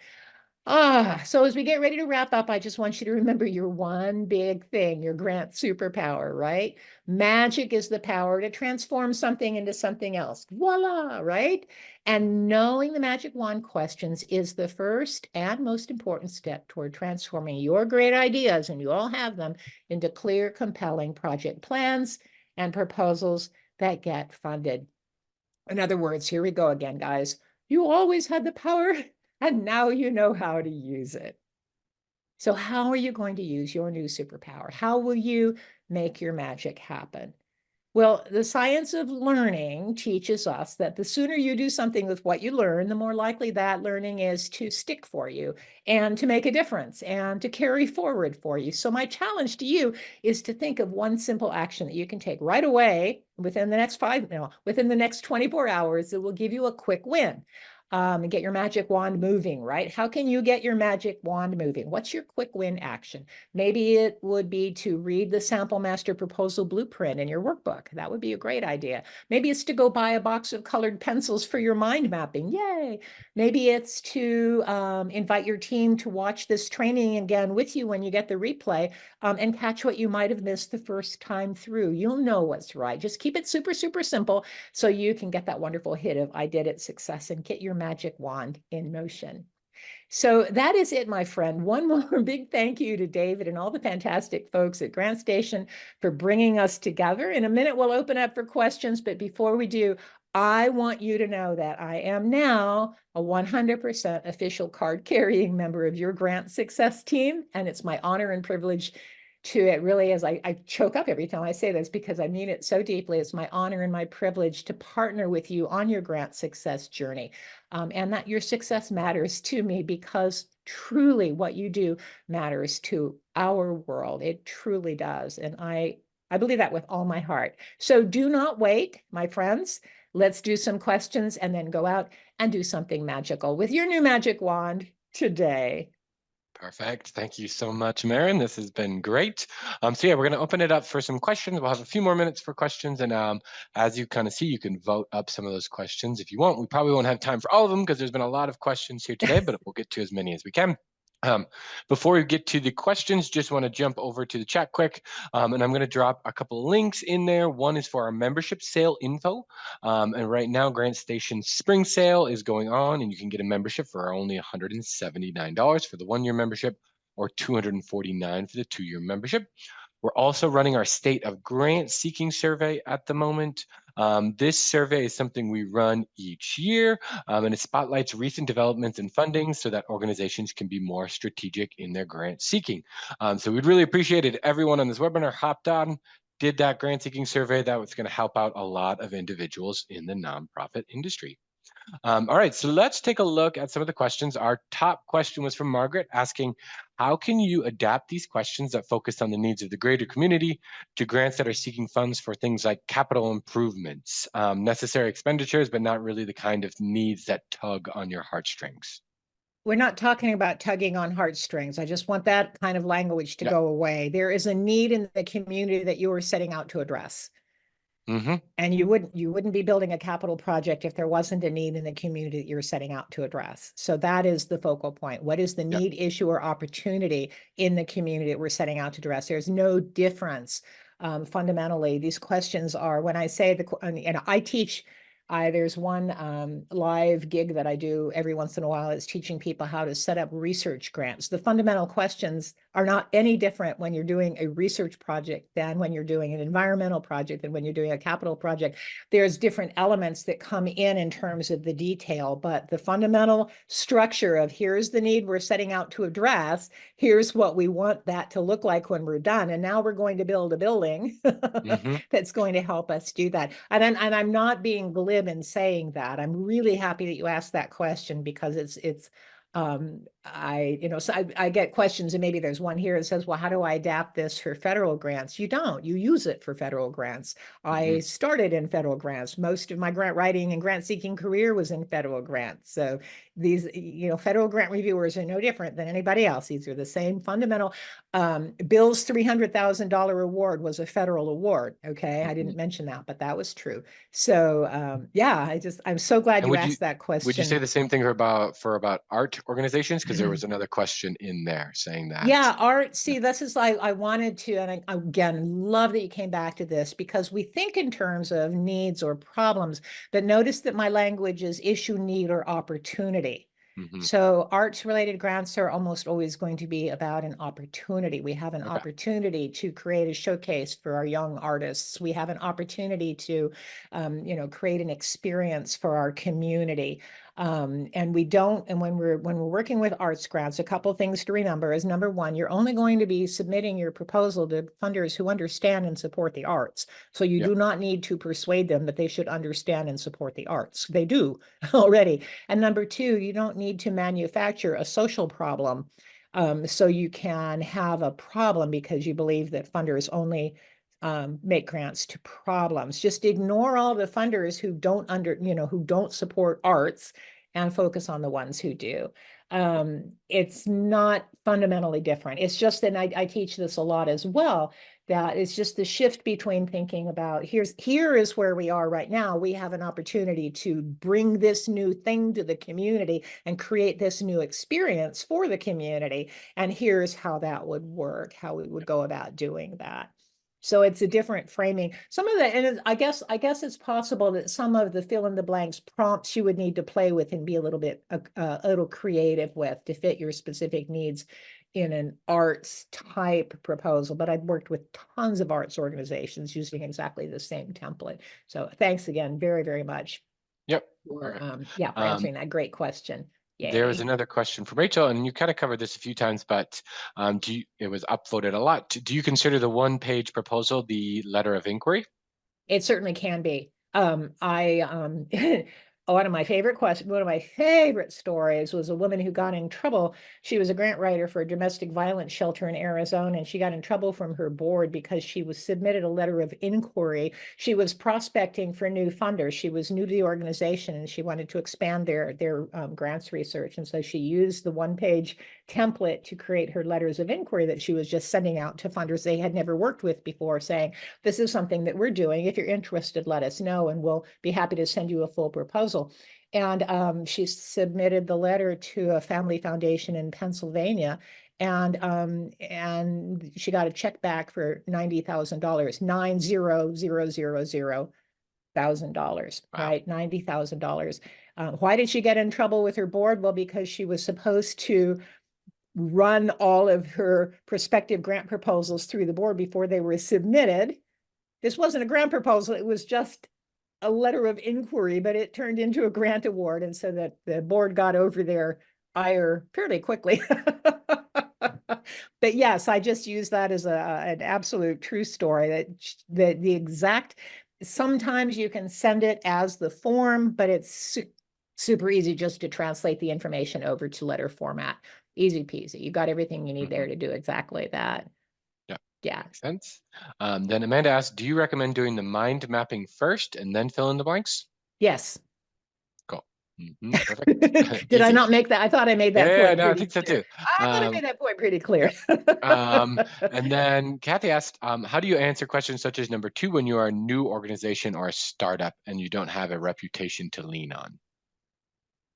So as we get ready to wrap up, I just want you to remember your one big thing, your grant superpower, right? Magic is the power to transform something into something else. Voila, right? And knowing the Magic Wand questions is the first and most important step toward transforming your great ideas, and you all have them, into clear, compelling project plans and proposals that get funded. In other words, here we go again, guys. You always had the power, and now you know how to use it. So how are you going to use your new superpower? How will you make your magic happen? Well, the science of learning teaches us that the sooner you do something with what you learn, the more likely that learning is to stick for you and to make a difference and to carry forward for you. So my challenge to you is to think of one simple action that you can take right away within the next within the next 24 hours that will give you a quick win. And get your magic wand moving, right? How can you get your magic wand moving? What's your quick win action? Maybe it would be to read the sample master proposal blueprint in your workbook. That would be a great idea. Maybe it's to go buy a box of colored pencils for your mind mapping. Yay. Maybe it's to invite your team to watch this training again with you when you get the replay and catch what you might have missed the first time through. You'll know what's right. Just keep it super, super simple so you can get that wonderful hit of I did it success and get your magic wand in motion. So that is it, my friend. One more big thank you to David and all the fantastic folks at Grant Station for bringing us together. In a minute, we'll open up for questions. But before we do, I want you to know that I am now a 100% official card carrying member of your grant success team. And it's my honor and privilege to it really is. I choke up every time I say this because I mean it so deeply. It's my honor and my privilege to partner with you on your grant success journey. And that your success matters to me because truly what you do matters to our world. It truly does. And I believe that with all my heart. So do not wait, my friends. Let's do some questions and then go out and do something magical with your new magic wand today. Perfect. Thank you so much, Maryn. This has been great. So yeah, we're going to open it up for some questions. We'll have a few more minutes for questions. And as you kind of see, you can vote up some of those questions if you want. We probably won't have time for all of them because there's been a lot of questions here today, but we'll get to as many as we can. Before we get to the questions, just want to jump over to the chat quick, and I'm going to drop a couple of links in there. One is for our membership sale info, and right now Grant Station Spring Sale is going on, and you can get a membership for only $179 for the 1-year membership or $249 for the 2-year membership. We're also running our State of Grant Seeking survey at the moment. This survey is something we run each year, and it spotlights recent developments in funding so that organizations can be more strategic in their grant seeking. So we'd really appreciate it. Everyone on this webinar hopped on, did that grant seeking survey. That was going to help out a lot of individuals in the nonprofit industry. All right, so let's take a look at some of the questions. Our top question was from Margaret asking, how can you adapt these questions that focus on the needs of the greater community to grants that are seeking funds for things like capital improvements, necessary expenditures, but not really the kind of needs that tug on your heartstrings? We're not talking about tugging on heartstrings. I just want that kind of language to Yep. go away. There is a need in the community that you are setting out to address. Mm-hmm. And you wouldn't be building a capital project if there wasn't a need in the community that you're setting out to address. So that is the focal point. What is the Yep. need, issue, or opportunity in the community that we're setting out to address? There's no difference. Fundamentally, these questions are, when I say and I teach, there's one live gig that I do every once in a while. It's teaching people how to set up research grants. The fundamental questions are not any different when you're doing a research project than when you're doing an environmental project and when you're doing a capital project. There's different elements that come in terms of the detail, but the fundamental structure of here's the need we're setting out to address, here's what we want that to look like when we're done, and now we're going to build a building Mm-hmm. that's going to help us do that. And I'm not being glib in saying that. I'm really happy that you asked that question because it's I get questions, and maybe there's one here that says, well, how do I adapt this for federal grants? You don't. You use it for federal grants. Mm-hmm. I started in federal grants. Most of my grant writing and grant seeking career was in federal grants. So these, federal grant reviewers are no different than anybody else. These are the same fundamental. Bill's $300,000 award was a federal award. Okay, I Mm-hmm. didn't mention that, but that was true. So yeah, I'm so glad And you asked that would you say question. the same thing for about art organizations? Because there was another question in there saying that. Yeah, art. See, this is like I wanted to, and I again love that you came back to this because we think in terms of needs or problems, but notice that my language is issue, need, or opportunity. Mm-hmm. So arts related grants are almost always going to be about an opportunity. We have an Okay. opportunity to create a showcase for our young artists. We have an opportunity to, create an experience for our community. And we don't, and when we're working with arts grants, a couple things to remember is number one, you're only going to be submitting your proposal to funders who understand and support the arts. So you Yep. do not need to persuade them that they should understand and support the arts. They do already. And number two, you don't need to manufacture a social problem. So you can have a problem because you believe that funders only make grants to problems. Just ignore all the funders who don't support arts and focus on the ones who do. It's not fundamentally different. It's just that I teach this a lot as well, that it's just the shift between thinking about here is where we are right now. We have an opportunity to bring this new thing to the community and create this new experience for the community. And here's how that would work, how we would go about doing that. So it's a different framing. Some of the, and I guess it's possible that some of the fill in the blanks prompts you would need to play with and be a little creative with to fit your specific needs in an arts type proposal. But I've worked with tons of arts organizations using exactly the same template. So thanks again, very, very much Yep. for Perfect. yeah, for answering that great question. There was Yay. another question from Rachel, and you kind of covered this a few times, but it was upvoted a lot. Do you consider the one-page proposal the letter of inquiry? It certainly can be. One of my favorite stories was a woman who got in trouble. She was a grant writer for a domestic violence shelter in Arizona, and she got in trouble from her board because she was submitted a letter of inquiry. She was prospecting for new funders. She was new to the organization, and she wanted to expand their grants research. And so she used the one-page template to create her letters of inquiry that she was just sending out to funders they had never worked with before, saying, this is something that we're doing. If you're interested, let us know, and we'll be happy to send you a full proposal. And she submitted the letter to a family foundation in Pennsylvania, and she got a check back for $90,000, $90,000, Wow. right? $90,000. Why did she get in trouble with her board? Well, because she was supposed to run all of her prospective grant proposals through the board before they were submitted. This wasn't a grant proposal, it was just a letter of inquiry, but it turned into a grant award. And so that the board got over their ire fairly quickly. But yes, I just use that as an absolute true story that the exact, sometimes you can send it as the form, but it's super easy just to translate the information over to letter format. Easy peasy. You got everything you need Hmm. there to do exactly that. Yeah, Yeah. makes sense. Then Amanda asked, do you recommend doing the mind mapping first and then fill in the blanks? Yes. Cool. Perfect. Did I Easy. not make that? I thought I made that Yeah, point no, I pretty think so clear. too. I thought I Um, made that point pretty clear. and then Kathy asked, how do you answer questions such as number 2 when you are a new organization or a startup and you don't have a reputation to lean on?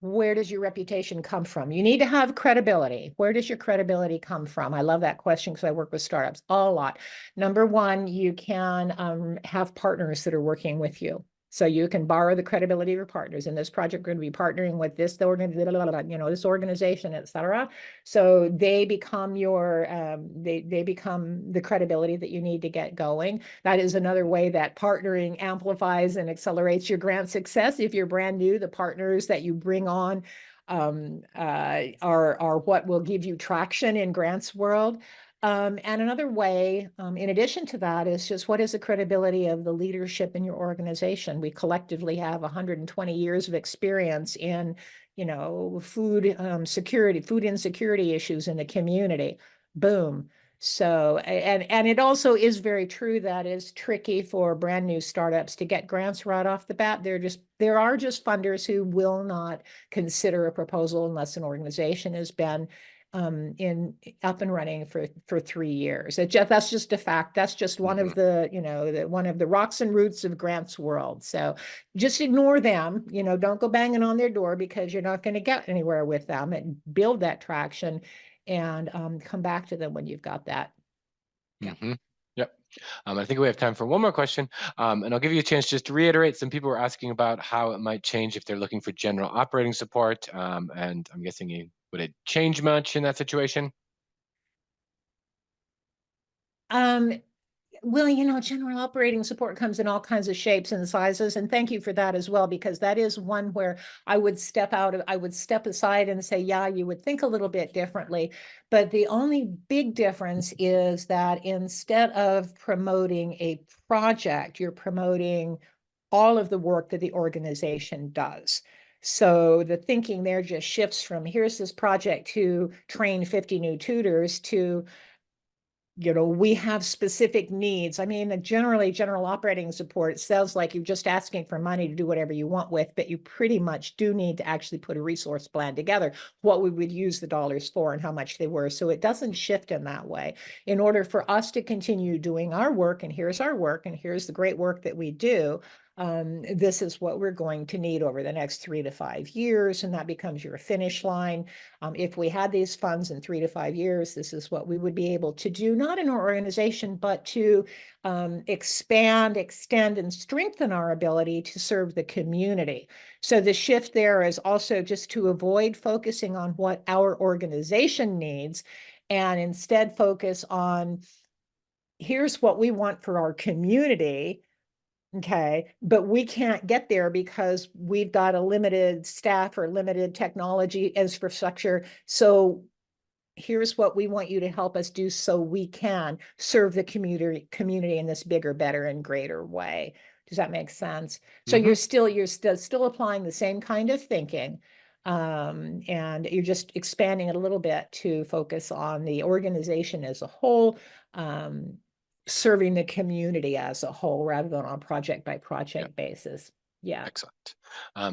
Where does your reputation come from? You need to have credibility. Where does your credibility come from? I love that question because I work with startups a lot. Number one, you can have partners that are working with you. So you can borrow the credibility of your partners. In this project, we're going to be partnering with this this organization, et cetera. So they become they become the credibility that you need to get going. That is another way that partnering amplifies and accelerates your grant success. If you're brand new, the partners that you bring on are what will give you traction in grants world. And another way, in addition to that, is just what is the credibility of the leadership in your organization? We collectively have 120 years of experience in, food security, food insecurity issues in the community. Boom. So, and it also is very true that it's tricky for brand new startups to get grants right off the bat. There are just funders who will not consider a proposal unless an organization has been in up and running for 3 years. That's just a fact. That's just one Hmm. of the one of the rocks and roots of grants world. So just ignore them. Don't go banging on their door because you're not going to get anywhere with them, and build that traction, and come back to them when you've got that. Yeah. Hmm. Yep. I think we have time for one more question, and I'll give you a chance just to reiterate. Some people were asking about how it might change if they're looking for general operating support, and I'm guessing would it change much in that situation? Um, Well, general operating support comes in all kinds of shapes and sizes. And thank you for that as well, because that is one where I would step aside and say, yeah, you would think a little bit differently. But the only big difference is that instead of promoting a project, you're promoting all of the work that the organization does. So the thinking there just shifts from here's this project to train 50 new tutors to we have specific needs. I mean, generally general operating support sounds like you're just asking for money to do whatever you want with, but you pretty much do need to actually put a resource plan together, what we would use the dollars for and how much they were. So it doesn't shift in that way. In order for us to continue doing our work, and here's our work, and here's the great work that we do, this is what we're going to need over the next 3 to 5 years, and that becomes your finish line. If we had these funds in 3 to 5 years, this is what we would be able to do, not in our organization, but to expand, extend, and strengthen our ability to serve the community. So the shift there is also just to avoid focusing on what our organization needs and instead focus on, here's what we want for our community. Okay, but we can't get there because we've got a limited staff or limited technology infrastructure. So here's what we want you to help us do so we can serve the community in this bigger, better, and greater way. Does that make sense? So Mm-hmm. you're still applying the same kind of thinking, and you're just expanding it a little bit to focus on the organization as a whole, serving the community as a whole rather than on a project by project basis. Yeah. Excellent.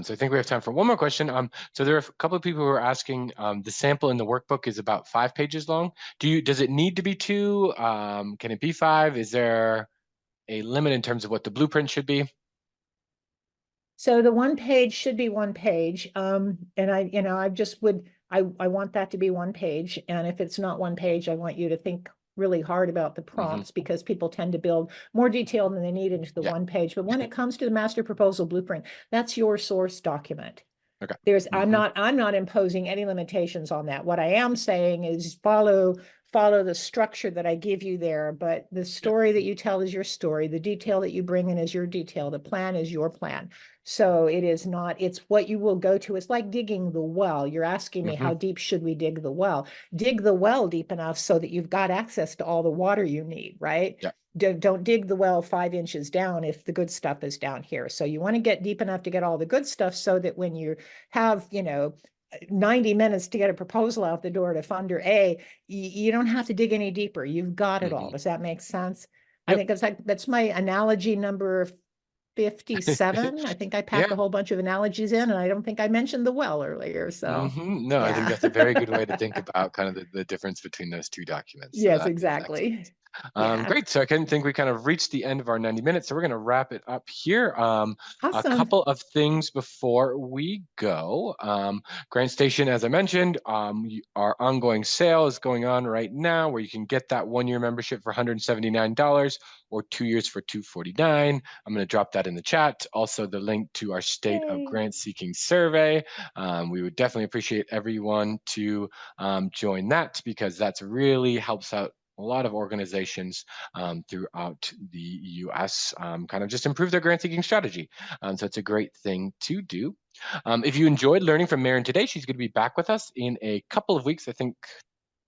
So I think we have time for one more question. So there are a couple of people who are asking, the sample in the workbook is about 5 pages long. Does it need to be 2? Can it be 5? Is there a limit in terms of what the blueprint should be? So the one page should be one page. And I just I want that to be one page. And if it's not one page, I want you to think really hard about the prompts because people tend to build more detail than they need into the one page. But when it comes to the master proposal blueprint, that's your source document. Okay. I'm not imposing any limitations on that. What I am saying is follow the structure that I give you there, but the story that you tell is your story. The detail that you bring in is your detail. The plan is your plan. So it's what you will go to. It's like digging the well. You're asking me, how deep should we dig the well? Dig the well deep enough so that you've got access to all the water you need, right? Yeah. Don't dig the well 5 inches down if the good stuff is down here. So you want to get deep enough to get all the good stuff so that when you have, 90 minutes to get a proposal out the door to funder A, you don't have to dig any deeper. You've got it all. Does that make sense? I think that's my analogy number 57. I think I packed a whole bunch of analogies in, and I don't think I mentioned the well earlier. So No, I think that's a very good way to think about kind of the difference between those 2 documents. So yes, that is exactly. excellent. Yeah. Great. So I think we kind of reached the end of our 90 minutes. So we're going to wrap it up here. A Awesome. couple of things before we go. Grant Station, as I mentioned, our ongoing sale is going on right now where you can get that 1-year membership for $179 or 2 years for $249. I'm going to drop that in the chat. Also, the link to our State of Grant Seeking survey. We would definitely appreciate everyone to join that because that's really helps out a lot of organizations throughout the US kind of just improve their grant seeking strategy. So it's a great thing to do. If you enjoyed learning from Maryn today, she's going to be back with us in a couple of weeks, I think.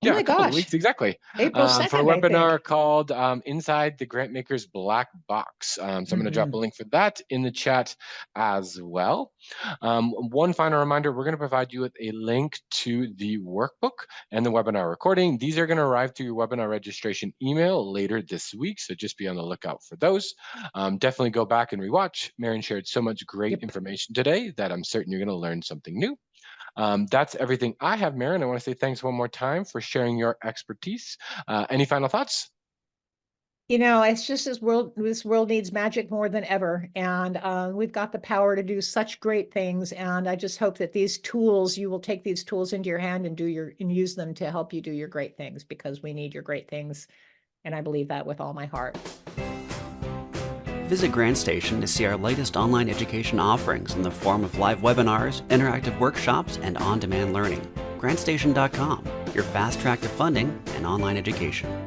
Oh my A couple of gosh. weeks, exactly. April 2nd, for a webinar called Inside the Grantmaker's Black Box. So I'm going to drop a link for that in the chat as well. One final reminder, we're going to provide you with a link to the workbook and the webinar recording. These are going to arrive to your webinar registration email later this week, so just be on the lookout for those. Definitely go back and rewatch. Maryn shared so much great information today that I'm certain you're going to learn something new. That's everything I have, Maryn. I want to say thanks one more time for sharing your expertise. Any final thoughts? It's just this world needs magic more than ever. And we've got the power to do such great things. And I just hope that you will take these tools into your hand and use them to help you do your great things, because we need your great things. And I believe that with all my heart. Visit GrantStation to see our latest online education offerings in the form of live webinars, interactive workshops, and on-demand learning. GrantStation.com, your fast track to funding and online education.